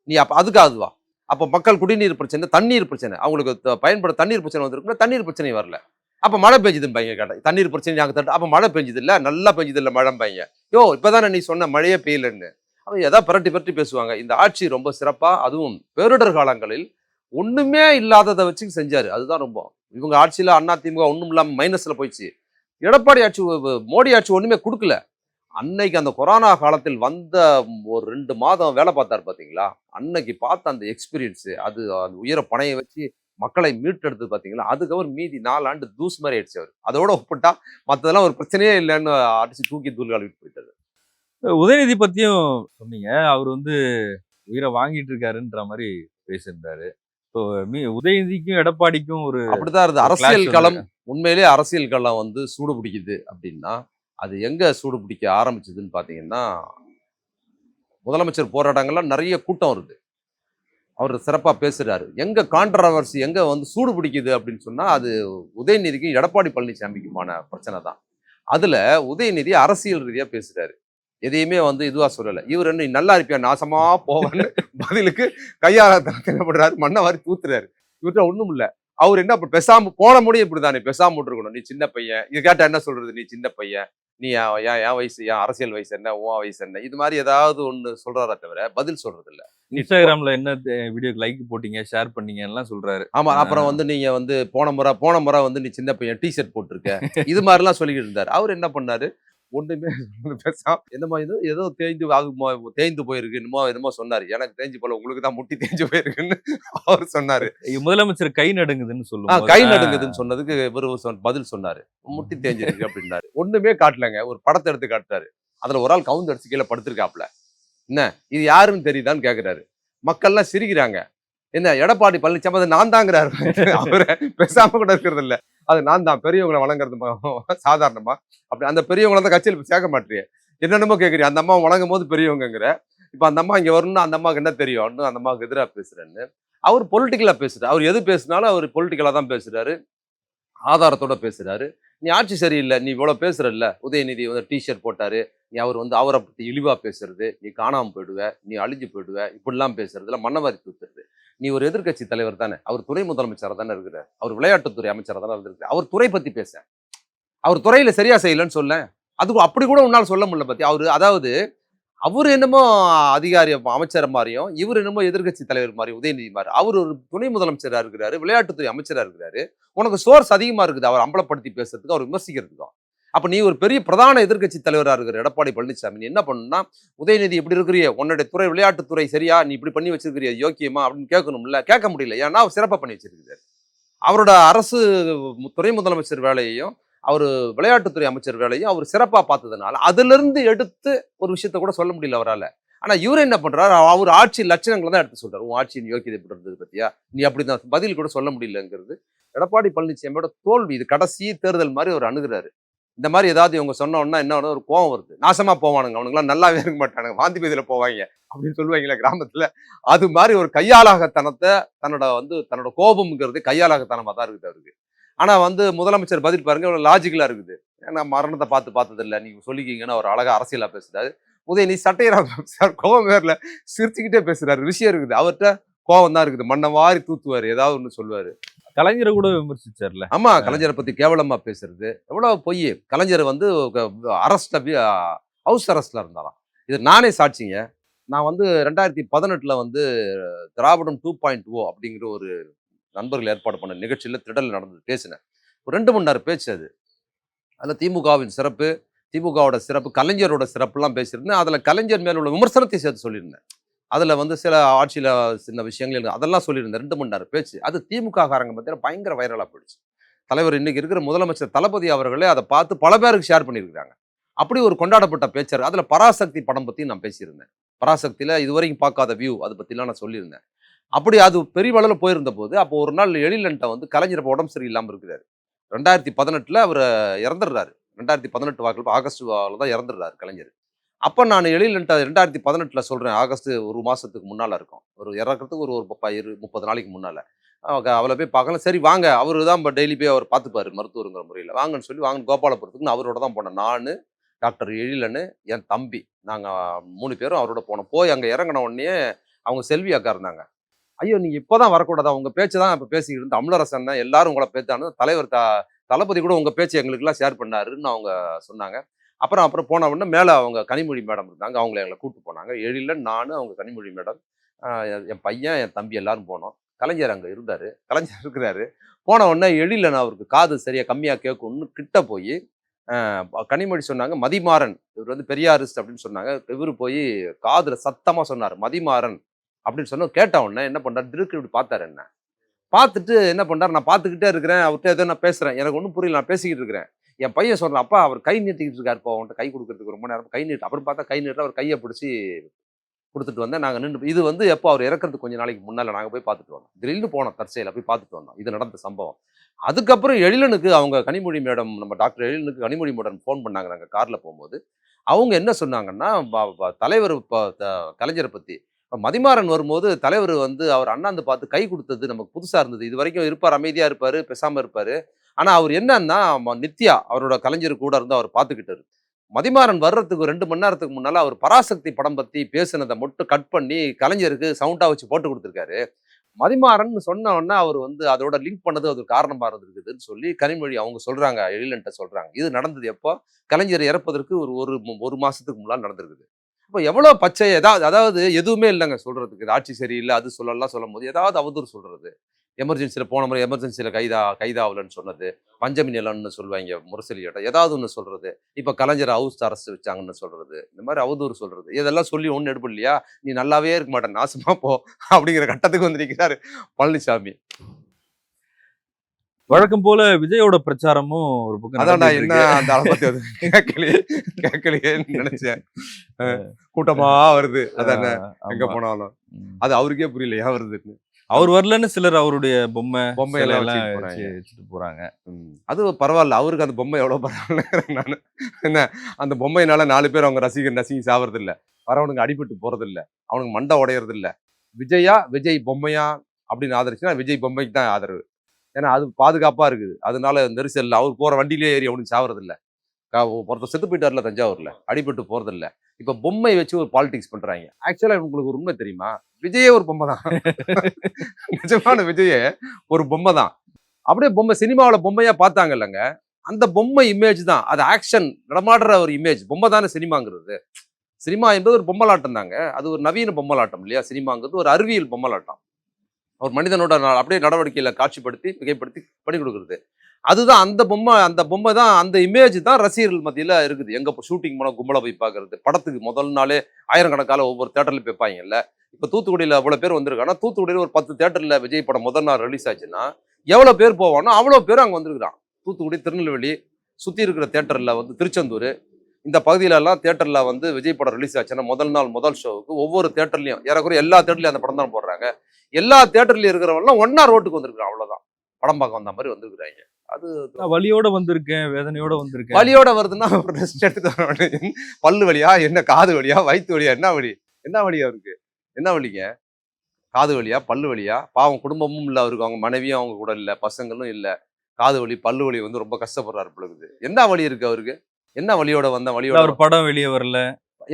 நீ அப்ப அதுக்கு அதுவா அப்ப மக்கள் குடிநீர் பிரச்சனை, தண்ணீர் பிரச்சனை, அவங்களுக்கு பயன்பட தண்ணீர் பிரச்சனை வந்திருக்கும்ல. தண்ணீர் பிரச்சனை வரல, அப்ப மழை பெஞ்சதுன்னு பையன் கேட்ட. தண்ணீர் பிரச்சனை நாங்க தட்டு, அப்ப மழை பெஞ்சது இல்ல, நல்லா பெஞ்சது இல்ல மழை பையன். இப்பதானே நீ சொன்ன மழையே பெய்யலன்னு. அவன் எதாவது பரட்டி பேசுவாங்க. இந்த ஆட்சி ரொம்ப சிறப்பா, அதுவும் பேரிடர் காலங்களில் ஒண்ணுமே இல்லாததை வச்சு செஞ்சாரு. அதுதான் ரொம்ப. இவங்க ஆட்சியில அதிமுக ஒண்ணும் இல்லாம மைனஸ்ல போயிடுச்சு. எடப்பாடி ஆட்சி, மோடி ஆட்சி ஒண்ணுமே கொடுக்கல. அன்னைக்கு அந்த கொரோனா காலத்தில் வந்த ஒரு 2 மாதம் வேலை பார்த்தாரு பாத்தீங்களா, அன்னைக்கு பார்த்த அந்த எக்ஸ்பீரியன்ஸ், அது அந்த உயர பணையை வச்சு மக்களை மீட்டெடுத்து பாத்தீங்களா, அதுக்கப்புறம் மீதி 4 ஆண்டு தூசு மாதிரி ஆயிடுச்சு அவர். அதோட ஒப்பிட்டா மத்ததெல்லாம் ஒரு பிரச்சனையே இல்லைன்னு அடிச்சு தூக்கி தூள் கழுவிட்டு போயிட்டாரு. உதயநிதி பத்தியும் சொன்னீங்க, அவர் வந்து உயிரை வாங்கிட்டு இருக்காருன்ற மாதிரி பேசியிருந்தாரு. இப்போ உதயநிதிக்கும் எடப்பாடிக்கும் ஒரு அப்படிதான் இருந்தது அரசியல் களம். உண்மையிலேயே அரசியல் களம் வந்து சூடு பிடிக்குது அப்படின்னா அது எங்க சூடு பிடிக்க ஆரம்பிச்சதுன்னு பாத்தீங்கன்னா, முதலமைச்சர் போராட்டங்கள்ல நிறைய கூட்டம் வருது, அவர் சிறப்பா பேசுறாரு. எங்க கான்ட்ரவர்சி எங்க வந்து சூடு பிடிக்குது அப்படின்னு சொன்னா அது உதயநிதிக்கும் எடப்பாடி பழனிசாமிக்குமான பிரச்சனை தான். அதுல உதயநிதி அரசியல் ரீதியா பேசுறாரு, எதையுமே வந்து இதுவா சொல்லல. இவர் என்ன நல்லா இருப்பியா நாசமா போவான்னு பதிலுக்கு கையாள என்ன பண்றாரு, மண்ணை வாரி தூத்துறாரு. இவர்கிட்ட ஒண்ணும் இல்ல. அவர் என்ன பேசாம போன முடியும், இப்படிதானே பேசாம விட்டுருக்கணும். நீ சின்ன பையன், இது கேட்டா என்ன சொல்றது, நீ சின்ன பையன், நீ என் வயசு, என் அரசியல் வயசு என்ன, உன் வயசு என்ன, இது மாதிரி ஏதாவது ஒண்ணு சொல்றாரா தவிர பதில் சொல்றது இல்ல. இன்ஸ்டாகிராம்ல என்ன வீடியோக்கு லைக் போட்டீங்க, ஷேர் பண்ணீங்க எல்லாம் சொல்றாரு. ஆமா, அப்புறம் வந்து நீங்க வந்து போன முறை வந்து நீ சின்ன பையன் டிஷர்ட் போட்டிருக்க, இது மாதிரி எல்லாம் சொல்லிக்கிட்டு இருந்தாரு. அவர் என்ன பண்ணாரு, ஒண்ணுமே பேசாம என்னமோ இது ஏதோ தேய்ந்து தேய்ந்து போயிருக்கு என்னமோ என்னமோ சொன்னாரு. எனக்கு தேஞ்சு போல, உங்களுக்கு தான் முட்டி தேஞ்சு போயிருக்குன்னு அவர் சொன்னாரு. முதலமைச்சர் கை நடுங்குதுன்னு சொல்லுவோம். கை நடுங்குதுன்னு சொன்னதுக்கு இவரு பதில் சொன்னாரு. முட்டி தேஞ்சிருக்கு அப்படின்னாரு. ஒண்ணுமே காட்டலங்க. ஒரு படத்தை எடுத்து காட்டுறாரு. அதுல ஒரு ஆள் கவுந்து அடிச்சு கீழே படுத்திருக்காப்ல. என்ன இது யாருன்னு தெரியுதான்னு கேக்குறாரு. மக்கள்லாம் சிரிக்கிறாங்க. என்ன எடப்பாடி பழனிசாமி அது நான் தாங்கிறாரு. அவரை பேசாம கூட இருக்கிறது இல்ல. அது நான் தான் பெரியவங்களை வணங்குறது சாதாரணமா அப்படி அந்த பெரியவங்களை தான் கட்சியில் சேர்க்க மாட்டேறிய. என்னென்னமோ கேட்குறீ. அந்த அம்மா வணங்கும் போது பெரியவங்கிற. இப்ப அந்த அம்மா இங்க வரணும்னா அந்த அம்மாவுக்கு என்ன தெரியும்? அந்த அம்மாவுக்கு எதிராக பேசுறேன்னு அவர் பொலிட்டிக்கலா பேசுறாரு. அவர் எது பேசினாலும் அவர் பொலிட்டிக்கலா தான் பேசுறாரு. ஆதாரத்தோட பேசுறாரு. நீ ஆட்சி சரியில்லை, நீ இவ்வளவு பேசுறல்ல. உதயநிதி வந்து டிஷர்ட் போட்டாரு, நீ அவர் வந்து அவரை பத்தி இழிவா பேசுறது, நீ காணாம போயிடுவ, நீ அழிஞ்சு போயிடுவ, இப்படிலாம் பேசுறதுல மண்ணவாரி தூத்துறது. நீ ஒரு எதிர்க்கட்சி தலைவர் தானே, அவர் துணை முதலமைச்சராக தானே இருக்கிறார், அவர் விளையாட்டுத்துறை அமைச்சராக தானே இருந்திருக்கு. அவர் துறை பத்தி பேச, அவர் துறையில சரியா செய்யலன்னு சொல்ல, அது அப்படி கூட உன்னால சொல்ல முடியல. பத்தி அவரு அதாவது அவர் என்னமோ அதிகாரி அமைச்சர் மாதிரியும், இவர் என்னமோ எதிர்கட்சி தலைவர் மாதிரி உதயநிதி மாதிரி. அவர் ஒரு துணை முதலமைச்சராக இருக்கிறாரு, விளையாட்டுத்துறை அமைச்சராக இருக்கிறாரு. உனக்கு சோர்ஸ் அதிகமா இருக்குது அவர் அம்பலப்படுத்தி பேசுறதுக்கு, அவர் விமர்சிக்கிறதுக்கும். அப்ப நீ ஒரு பெரிய பிரதான எதிர்கட்சி தலைவராக இருக்கிற எடப்பாடி பழனிசாமி நீ என்ன பண்ணணும்னா, உதயநிதி இப்படி இருக்கிறிய, உன்னுடைய துறை விளையாட்டுத்துறை சரியா, நீ இப்படி பண்ணி வச்சிருக்கிறிய யோக்கியமா அப்படின்னு கேட்கணும்ல. கேட்க முடியல. ஏன்னா அவர் சிறப்பாக பண்ணி வச்சிருக்கிறார். அவரோட அரசு துறை முதலமைச்சர் வேலையையும் அவர் விளையாட்டுத்துறை அமைச்சர் வேலையும் அவர் சிறப்பா பார்த்ததுனால அதுல இருந்து எடுத்து ஒரு விஷயத்த கூட சொல்ல முடியல அவரால். ஆனா இவர் என்ன பண்றாரு, அவர் ஆட்சி லட்சணங்களை தான் எடுத்து சொல்றாரு. உன் ஆட்சியின் யோக்கியதை எப்படி இருந்தது பத்தியா, நீ அப்படிதான் பதில் கூட சொல்ல முடியலங்கிறது எடப்பாடி பழனிசாமியோட தோல்வி. இது கடைசி தேர்தல் மாதிரி அவர் அணுகிறாரு. இந்த மாதிரி ஏதாவது இவங்க சொன்னோம்னா என்ன ஒரு கோவம் வருது. நாசமா போவானுங்க, அவனுங்களாம் நல்லாவே இருக்க மாட்டானுங்க, வாந்தி பேதியில போவாங்க அப்படின்னு சொல்லுவாங்களே கிராமத்துல. அது மாதிரி ஒரு கையாளாகத்தனத்தை தன்னோட கோபம்ங்கிறது கையாளாகத்தனமா தான் இருக்குது அவருக்கு. ஆனா முதலமைச்சர் பதில் பாருங்க லாஜிக்கலா இருக்குது. ஏன்னா மரணத்தை பார்த்தது இல்லை, நீங்க சொல்லிக்கிங்கன்னு ஒரு அழகா அரசியலா பேசுறாரு. உதயநிதி சட்டையரா கோபம் வேறல சிரிச்சுக்கிட்டே பேசுறாரு. விஷயம் இருக்குது, அவர்கிட்ட கோபம் தான் இருக்குது. மண்ணை வாரி தூத்துவாரு, ஏதாவது ஒண்ணு சொல்லுவாரு. கலைஞரை கூட விமர்சிச்சார்ல. ஆமா, கலைஞரை பத்தி கேவலமா பேசுறது எவ்வளவு பொய். கலைஞர் அரஸ்ட்ல ஹவுஸ் அரஸ்ட்ல இருந்தாராம். இது நானே சாட்சிங்க. நான் 2018 திராவிடம் 2.0 அப்படிங்கிற ஒரு நண்பர்கள் ஏற்பாடு பண்ண நிகழ்ச்சியில திடல் நடந்தது, பேசினேன். ஒரு 2 மணி நேரம் பேச்சு அது. அதுல திமுகவின் சிறப்பு, திமுகவோட சிறப்பு, கலைஞரோட சிறப்புலாம் பேசியிருந்தேன். அதுல கலைஞர் மேல உள்ள விமர்சனத்தை சேர்த்து சொல்லியிருந்தேன். அதுல சில ஆட்சியில சின்ன விஷயங்கள் அதெல்லாம் சொல்லியிருந்தேன். 2 மணி நேரம் பேச்சு. அது திமுக காரங்க பத்தின பயங்கர வைரலா போயிடுச்சு. தலைவர் இன்னைக்கு இருக்கிற முதலமைச்சர் தளபதி அவர்களே அதை பார்த்து பல பேருக்கு ஷேர் பண்ணியிருக்காங்க. அப்படி ஒரு கொண்டாடப்பட்ட பேச்சர். அதுல பராசக்தி படம் பத்தி நான் பேசியிருந்தேன். பராசக்தியில இதுவரைக்கும் பார்க்காத வியூ அதை பத்திலாம் நான் சொல்லியிருந்தேன். அப்படி அது பெரிய அளவில் போயிருந்த போது அப்போ ஒரு நாள் எழிலன்ட்ட கலைஞர் உடம்பு சரியில்லாமல் இருக்கிறாரு. 2018 அவர் இறந்துடுறாரு. 2018 வாக்கில் ஆகஸ்ட் தான் இறந்துடுறாரு கலைஞர். அப்போ நான் எழிலன்ட்ட 2018 சொல்றேன், ஆகஸ்ட் ஒரு மாசத்துக்கு முன்னால இருக்கும், ஒரு இறக்கிறதுக்கு ஒரு 30 நாளைக்கு முன்னால. அவளை போய் பார்க்கலாம், சரி வாங்க, அவரு தான் டெய்லி போய் அவர் பார்த்துப்பாரு மருத்துவருங்கிற முறையில், வாங்கன்னு சொல்லி வாங்க கோபாலபுரத்துக்கு நான் அவரோட தான் போனேன். நான், டாக்டர் எழிலன், என் தம்பி, நாங்கள் 3 பேரும் அவரோட போனோம். போய் அங்கே இறங்கின உடனே அவங்க செல்வி அக்கா இருந்தாங்க. ஐயோ நீங்க இப்பதான் வரக்கூடாதா, உங்க பேச்சு தான் இப்ப பேசிக்கிட்டு இருந்த தமிழரசன் எல்லாரும் உங்களை பேச்சானு தலைவர் தளபதி கூட உங்க பேச்சு எங்களுக்கு எல்லாம் ஷேர் பண்ணாருன்னு அவங்க சொன்னாங்க. அப்புறம் போன உடனே மேல அவங்க கனிமொழி மேடம் இருந்தாங்க, அவங்களை எங்களை கூப்பிட்டு போனாங்க. எழிலன், நானு, அவங்க கனிமொழி மேடம், என் பையன், என் தம்பி எல்லாரும் போனோம். கலைஞர் அங்க இருந்தாரு, கலைஞர் இருக்கிறாரு. போன உடனே எழிலன் அவருக்கு காது சரியா கம்மியா கேட்கும்னு கிட்ட போய் கனிமொழி சொன்னாங்க மதிமாறன், இவர் பெரியாரிஸ்ட் அப்படின்னு சொன்னாங்க. இவரு போய் காதுல சத்தமா சொன்னார் மதிமாறன் அப்படின்னு சொன்ன. கேட்ட உடனே என்ன பண்றாரு, திருக்கு இப்படி பார்த்தாரு. என்ன பார்த்துட்டு என்ன பண்றாரு, நான் பார்த்துக்கிட்டே இருக்கிறேன், அவர்கிட்ட ஏதோ நான் பேசுறேன், எனக்கு ஒன்றும் புரியல, நான் பேசிக்கிட்டு இருக்கிறேன். என் பையன் சொல்றான், அப்பா அவர் கை நீட்டிக்கிட்டு இருக்காரு, அவன்கிட்ட கை கொடுக்கறதுக்கு ரொம்ப நேரம் கை நீட்டு. அப்புறம் பார்த்தா கை நீட்டு, அவர் கையை பிடிச்சி கொடுத்துட்டு வந்தேன். நாங்கள் நின்று இது எப்போ அவர் இறக்கிறதுக்கு கொஞ்சம் நாளைக்கு முன்னால நாங்கள் போய் பார்த்துட்டு வந்தோம். திடீர்னு போனோம், தற்செயல போய் பார்த்துட்டு வந்தோம். இது நடந்த சம்பவம். அதுக்கப்புறம் எழிலனுக்கு அவங்க கனிமொழி மேடம், நம்ம டாக்டர் எழிலனுக்கு கனிமொழி மேடம் ஃபோன் பண்ணாங்க. நாங்கள் கார்ல போகும்போது அவங்க என்ன சொன்னாங்கன்னா, தலைவர் கலைஞரை பத்தி மதிமாறன் வரும்போது தலைவர் அவர் அண்ணாந்து பார்த்து கை கொடுத்தது நமக்கு புதுசா இருந்தது. இது வரைக்கும் இருப்பார், அமைதியா இருப்பாரு, பேசாம இருப்பாரு. ஆனா அவர் என்னன்னா நித்யா அவரோட கலைஞர் கூட இருந்து அவர் பார்த்துக்கிட்டாரு. மதிமாறன் வர்றதுக்கு 2 மணி நேரத்துக்கு முன்னால அவர் பராசக்தி படம் பத்தி பேசுனதை மட்டும் கட் பண்ணி கலைஞருக்கு சவுண்டா வச்சு போட்டு கொடுத்துருக்காரு. மதிமாறன் சொன்ன உடனே அவர் அதோட லிங்க் பண்ணது அது காரணமா இருந்திருக்குதுன்னு சொல்லி கனிமொழி அவங்க சொல்றாங்க, எழிலன்ட்ட சொல்றாங்க. இது நடந்தது எப்போ, கலைஞர் இறப்பதற்கு ஒரு மாசத்துக்கு முன்னாள் நடந்திருக்குது. இப்போ எவ்வளவு பச்சை, அதாவது எதுவுமே இல்லைங்க சொல்றதுக்கு. ஆட்சி சரியில்லை அது சொல்லலாம் சொல்லும் போது ஏதாவது அவதூறு சொல்றது. எமர்ஜென்சியில் போன முறை எமர்ஜென்சியில் கைதாகலன்னு சொன்னது, பஞ்சமி நிலம்னு சொல்லுவாங்க முரசொலியோட, ஏதாவது ஒன்று சொல்றது. இப்போ கலைஞர் ஹவுஸ் அரெஸ்ட் வச்சாங்கன்னு சொல்றது, இந்த மாதிரி அவதூறு சொல்றது, இதெல்லாம் சொல்லி ஒன்றும் எடுப்பு இல்லையா, நீ நல்லாவே இருக்க மாட்டேன் நாசமா போ அப்படிங்கிற கட்டத்துக்கு வந்து நிற்கிறாரு பழனிசாமி. வழக்கம் போல விஜயோட பிரச்சாரமும் ஒரு பக்கம் அதான் நான் நடந்துட்டு என்ன இருக்கு. அந்த ஆளை பத்தி கேட்கலையேன்னு நினைச்சேன். கூட்டமா வருது அதானே, எங்க ஆமா. போனாலும் ம். அது அவருக்கே புரியல ஏன் வருதுன்னு. அவர் வரலன்னு சிலர் அவருடைய பொம்மை பொம்மையெல்லாம் எல்லாம் வச்சுட்டு போறாங்க. வச்சுட்டு போறாங்க. அது பரவாயில்ல, அவருக்கு அந்த பொம்மை எவ்வளவு பரவாயில்ல. நான் என்ன, அந்த பொம்மையினால 4 பேர் அவங்க நசுங்கி சாவறது இல்ல, வரவனுக்கு அடிபட்டு போறது இல்ல, அவனுக்கு மண்டை உடையறது இல்ல. விஜய் பொம்மையா அப்படின்னு ஆதரிச்சுன்னா விஜய் பொம்மைக்கு தான் ஆதரவு. ஏன்னா அது பாதுகாப்பா இருக்குது, அதனால நெரிசல் அவர் போற வண்டியிலே ஏறி அவனுக்கு சாவறது இல்ல. ஒருத்தர் செத்து போயிட்டார்ல தஞ்சாவூர்ல, அடிபட்டு போறது இல்ல. இப்ப பொம்மை வச்சு ஒரு பாலிடிக்ஸ் பண்றாங்க. ஆக்சுவலா உங்களுக்கு ஒரு உண்மை தெரியுமா, விஜயே ஒரு பொம்மை தான். நிஜமான விஜயே ஒரு பொம்மை தான். அப்படியே பொம்மை சினிமாவில் பொம்மையா பார்த்தாங்க இல்லைங்க, அந்த பொம்மை இமேஜ் தான் அது. ஆக்ஷன் நடமாடுற ஒரு இமேஜ் பொம்மை தானே சினிமாங்கிறது. சினிமா என்பது ஒரு பொம்மலாட்டம் தாங்க, அது ஒரு நவீன பொம்மலாட்டம் இல்லையா. சினிமாங்கிறது ஒரு அறிவியல் பொம்மலாட்டம், ஒரு மனிதனோட அப்படியே நடவடிக்கையில காட்சிப்படுத்தி மிகைப்படுத்தி பண்ணி கொடுக்குறது. அதுதான் அந்த பொம்மை தான், அந்த இமேஜ் தான் ரசிகர்கள் மத்தியில இருக்குது. எங்க ஷூட்டிங் போனால் கும்பலை போய் பார்க்கறது, படத்துக்கு முதல் நாளே ஆயிரக்கணக்கான ஒவ்வொரு தேட்டர்ல வைப்பாங்கல்ல. இப்போ தூத்துக்குடியில் அவ்வளோ பேர் வந்திருக்காங்கன்னா, தூத்துக்குடியில் ஒரு 10 தேட்டர்ல விஜய் படம் முதல் நாள் ரிலீஸ் ஆச்சுன்னா எவ்வளோ பேர் போவானோ அவ்வளோ பேர் அங்கே வந்திருக்கிறான். தூத்துக்குடி, திருநெல்வேலி, சுற்றி இருக்கிற தேட்டரில் வந்து திருச்செந்தூர், இந்த பகுதியிலலாம் தேட்டரில் வந்து விஜய் படம் ரிலீஸ் ஆச்சுன்னா முதல் நாள் முதல் ஷோவுக்கு ஒவ்வொரு தேட்டர்லையும் ஏறக்குறைய எல்லா தேட்டர்லையும் அந்த படம் தான் போடுறாங்க. எல்லா தேட்டர்லையும் இருக்கிறவங்களாம் ஒன்னா ரோட்டுக்கு வந்திருக்கிறான், அவ்வளோதான். படம் பார்க்க வந்த மாதிரி வந்திருக்கிறாங்க. அது நான் வலியோட வந்திருக்கேன், வேதனையோட வந்திருக்கேன். வலியோட வருதுன்னா ஒரு ரெஸ்ட் எடுத்துக்க. பல்லு வலியா, என்ன காது வலியா, வயிற்று வலியா, என்ன வலி, என்ன வலியா இருக்கு, என்ன வலிங்க, காது வலியா, பல்லு வலியா? பாவம், குடும்பமும் இல்லை அவருக்கு, அவங்க மனைவியும் அவங்க கூட இல்லை, பசங்களும் இல்லை. காது வலி, பல்லு வலி வந்து ரொம்ப கஷ்டப்படுறாரு பொழுது. என்ன வலி இருக்கு அவருக்கு, என்ன வலியோட வந்த வலியோட அவர் படம் வெளியே வரல,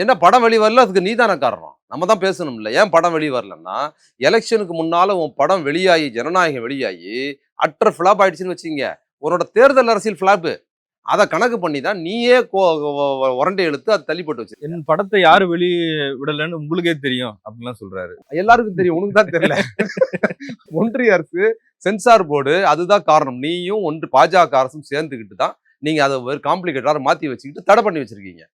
என்ன படம் வெளியே வரல, அதுக்கு நீதான காரணம். நம்ம தான் பேசணும்ல, ஏன் படம் வெளியே வரலன்னா, எலெக்ஷனுக்கு முன்னால உன் படம் வெளியாகி, ஜனநாயகம் வெளியாகி அட்டர் ஃபிளாப் ஆயிடுச்சுன்னு வச்சுங்க, உன்னோட தேர்தல் அரசியல் ஃபிளாப்பு. அதை கணக்கு பண்ணி தான் நீயே உரண்டை இழுத்து அதை தள்ளி போட்டு வச்சு. என் படத்தை யாரு வெளியே விடலன்னு உங்களுக்கே தெரியும் அப்படின்லாம் சொல்றாரு. எல்லாருக்கும் தெரியும், உனக்கு தான் தெரியல. ஒன்றிய அரசு சென்சார் போர்டு அதுதான் காரணம். நீயும் பாஜக அரசும் சேர்ந்துக்கிட்டு தான் நீங்க அதை ஒரு காம்ப்ளிகேட்டரா மாத்தி வச்சுக்கிட்டு தடை பண்ணி வச்சிருக்கீங்க.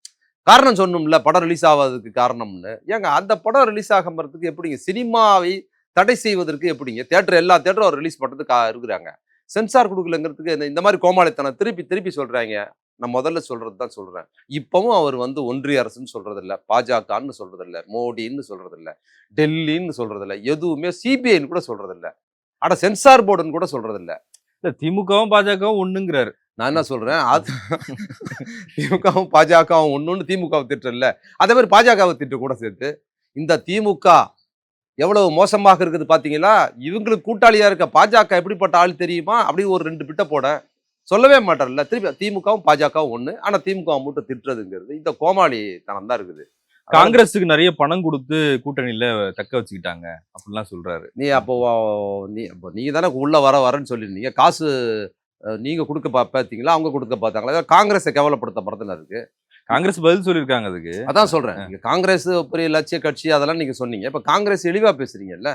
காரணம் சொன்னோம்ல, படம் ரிலீஸ் ஆகாததுக்கு காரணம்னு. ஏங்க அந்த படம் ரிலீஸ் ஆகிறதுக்கு எப்படிங்க, சினிமாவை தடை செய்வதற்கு எப்படிங்க, எல்லா தேட்டரும் அவர் ரிலீஸ் பண்றதுக்கு இருக்கிறாங்க, சென்சார் கொடுக்கலங்கிறதுக்கு இந்த மாதிரி கோமாளித்தனம் திருப்பி சொல்றாங்க. நான் முதல்ல சொல்றது தான் சொல்றேன். இப்பவும் அவர் வந்து ஒன்றிய அரசுன்னு சொல்றது இல்ல, பாஜகன்னு சொல்றது இல்ல, மோடின்னு சொல்றது இல்ல, டெல்லின்னு சொல்றது இல்ல, எதுவுமே சிபிஐன்னு கூட சொல்றது இல்ல, ஆனா சென்சார் போர்டுன்னு கூட சொல்றது இல்ல. திமுகவும் பாஜகவும் ஒண்ணுங்கிறாரு. நான் என்ன சொல்றேன், திமுகவும் பாஜகவும் ஒண்ணுன்னு திமுகவை திட்டல, அதே மாதிரி பாஜகவை திட்ட கூட சேர்த்து. இந்த திமுக எவ்வளவு மோசமாக இருக்குது பாத்தீங்களா, இவங்களுக்கு கூட்டாளியா இருக்க பாஜக எப்படிப்பட்ட ஆள் தெரியுமா, அப்படி ஒரு 2 பிட்ட போட சொல்லவே மாட்டார்ல. திருப்பி திமுகவும் பாஜகவும் ஒண்ணு, ஆனா திமுக மட்டும் திட்டுறதுங்கிறது இந்த கோமாளி தனம் தான் இருக்குது. காங்கிரஸுக்கு நிறைய பணம் கொடுத்து கூட்டணியில தக்க வச்சுக்கிட்டாங்க அப்படிலாம் சொல்றாரு. நீங்க தானே உள்ள வரேன்னு சொல்லியிருந்தீங்க, காசு நீங்க கொடுக்க பார்த்தீங்களா, அவங்க கொடுக்க பார்த்தாங்களா? காங்கிரஸை கேவலப்படுத்த மரத்துல இருக்கு. காங்கிரஸ் பதில் சொல்லியிருக்காங்க அதுக்கு. அதான் சொல்றேன், நீங்க காங்கிரஸ் பெரிய லட்சிய கட்சி அதெல்லாம் நீங்க சொன்னீங்க. இப்ப காங்கிரஸ் இழிவா பேசுறீங்கல்ல,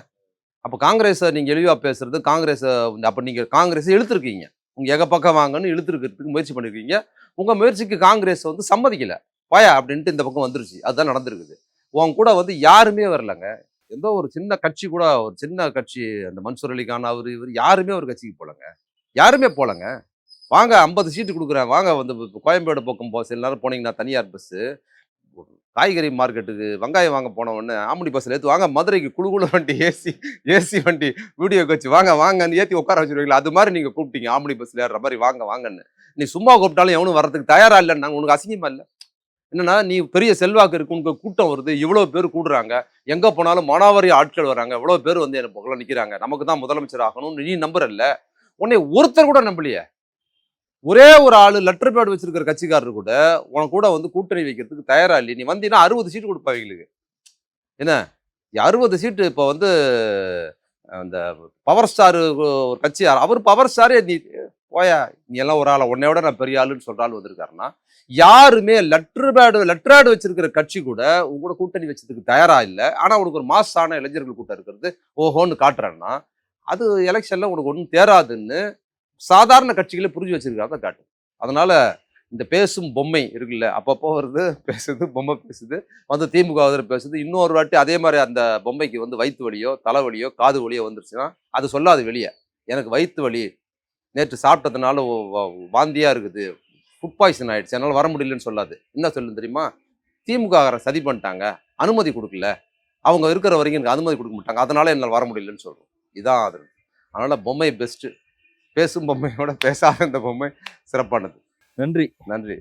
அப்ப காங்கிரஸ் நீங்க இழிவா பேசுறது, காங்கிரஸ் அப்ப நீங்க காங்கிரஸ் இழுத்துருக்கீங்க, உங்க எங்க பக்கம் வாங்கன்னு இழுத்துருக்கிறதுக்கு முயற்சி பண்ணிருக்கீங்க. உங்க முயற்சிக்கு காங்கிரஸ் வந்து சம்மதிக்கல, பாயா அப்படின்ட்டு இந்த பக்கம் வந்துருச்சு. அதுதான் நடந்திருக்குது. உன் கூட வந்து யாருமே வரலங்க, ஏதோ ஒரு சின்ன கட்சி கூட, ஒரு சின்ன கட்சி, அந்த மன்சூர் அலிகான் அவர் இவர் யாருமே ஒரு கட்சிக்கு போலங்க, யாருமே போலங்க. வாங்க 50 சீட்டு கொடுக்குறேன், வாங்க வந்து கோயம்பேடு பக்கம் சில நேரம் போனீங்கன்னா தனியார் பஸ்ஸு, காய்கறி மார்க்கெட்டுக்கு வெங்காயம் வாங்க போன உடனே ஆம்படி பஸ்ஸில் ஏற்றி வாங்க, மதுரைக்கு குழு வண்டி, ஏசி வண்டி, வீடியோ வச்சு வாங்கன்னு ஏற்றி உட்கார வச்சுருவீங்களா, அது மாதிரி நீங்கள் கூப்பிட்டீங்க ஆம்படி பஸ்ஸில் ஏறுற மாதிரி வாங்கன்னு. நீ சும்மா கூப்பிட்டாலும் எவனும் வரதுக்கு தயாராக இல்லைன்னு நாங்கள் உனக்கு அசிங்கமா இல்லை? என்னன்னா, நீ பெரிய செல்வாக்கு இருக்கு, உனக்கு கூட்டம் வருது, இவ்வளோ பேர் கூடுறாங்க, எங்கே போனாலும் மானாவாரி ஆட்கள் வராங்க, எவ்வளோ பேர் வந்து எனக்கு பக்கம் நிற்கிறாங்க, நமக்கு தான் முதலமைச்சர் ஆகணும்னு நீ நம்புறல்ல. உன்னை ஒருத்தர் கூட நம்பலையே. ஒரே ஒரு ஆளு லெட்டர் பேட் வச்சிருக்கிற கட்சிக்காரர் கூட உனக்கு கூட வந்து கூட்டணி வைக்கிறதுக்கு தயாரா இல்லை. நீ வந்தீங்கன்னா 60 சீட்டு கொடுப்பாங்க எங்களுக்கு. என்ன 60 சீட்டு? இப்போ வந்து அந்த பவர் ஸ்டார் ஒரு கட்சி, அவர் பவர் ஸ்டாரே, நீ போயா, நீ எல்லாம் ஒரு ஆளை உன்னையோட நான் பெரிய ஆளுன்னு சொல்ற ஆள் வந்திருக்காருன்னா, யாருமே லெட்டர் பேட் வச்சிருக்கிற கட்சி கூட உங்க கூட கூட்டணி வச்சதுக்கு தயாரா இல்லை. ஆனா உனக்கு ஒரு மாசான இளைஞர்கள் கூட்டம் இருக்கிறது ஓஹோன்னு காட்டுறேன்னா, அது எலெக்ஷன்ல உனக்கு ஒன்றும் தேராதுன்னு சாதாரண கட்சிகளை புரிஞ்சு வச்சிருக்காங்க காட்டு. அதனால இந்த பேசும் பொம்மை இருக்குல்ல, அப்பப்போ வருது பேசுது, பொம்மை பேசுது, வந்து திமுக பேசுது, இன்னொரு வாட்டி அதே மாதிரி அந்த பொம்மைக்கு வந்து வயிற்று வலியோ தலைவலியோ காது வலியோ வந்துருச்சுன்னா அது சொல்லாது வெளியே, எனக்கு வயிற்று வலி, நேற்று சாப்பிட்டதுனால வாந்தியா இருக்குது, ஃபுட் பாய்சன் ஆயிடுச்சு, என்னால் வர முடியலன்னு சொல்லாது. என்ன சொல்லுன்னு தெரியுமா? திமுக சதி பண்ணிட்டாங்க, அனுமதி கொடுக்கல, அவங்க இருக்கிற வரைக்கும் எனக்கு அனுமதி கொடுக்க மாட்டாங்க, அதனால என்னால் வர முடியலன்னு சொல்றோம். இதான் அது. அதனால பொம்மை பெஸ்ட்டு. பேசும் பொம்மையோட பேசாத இந்த பொம்மை சிறப்பானது. நன்றி. நன்றி.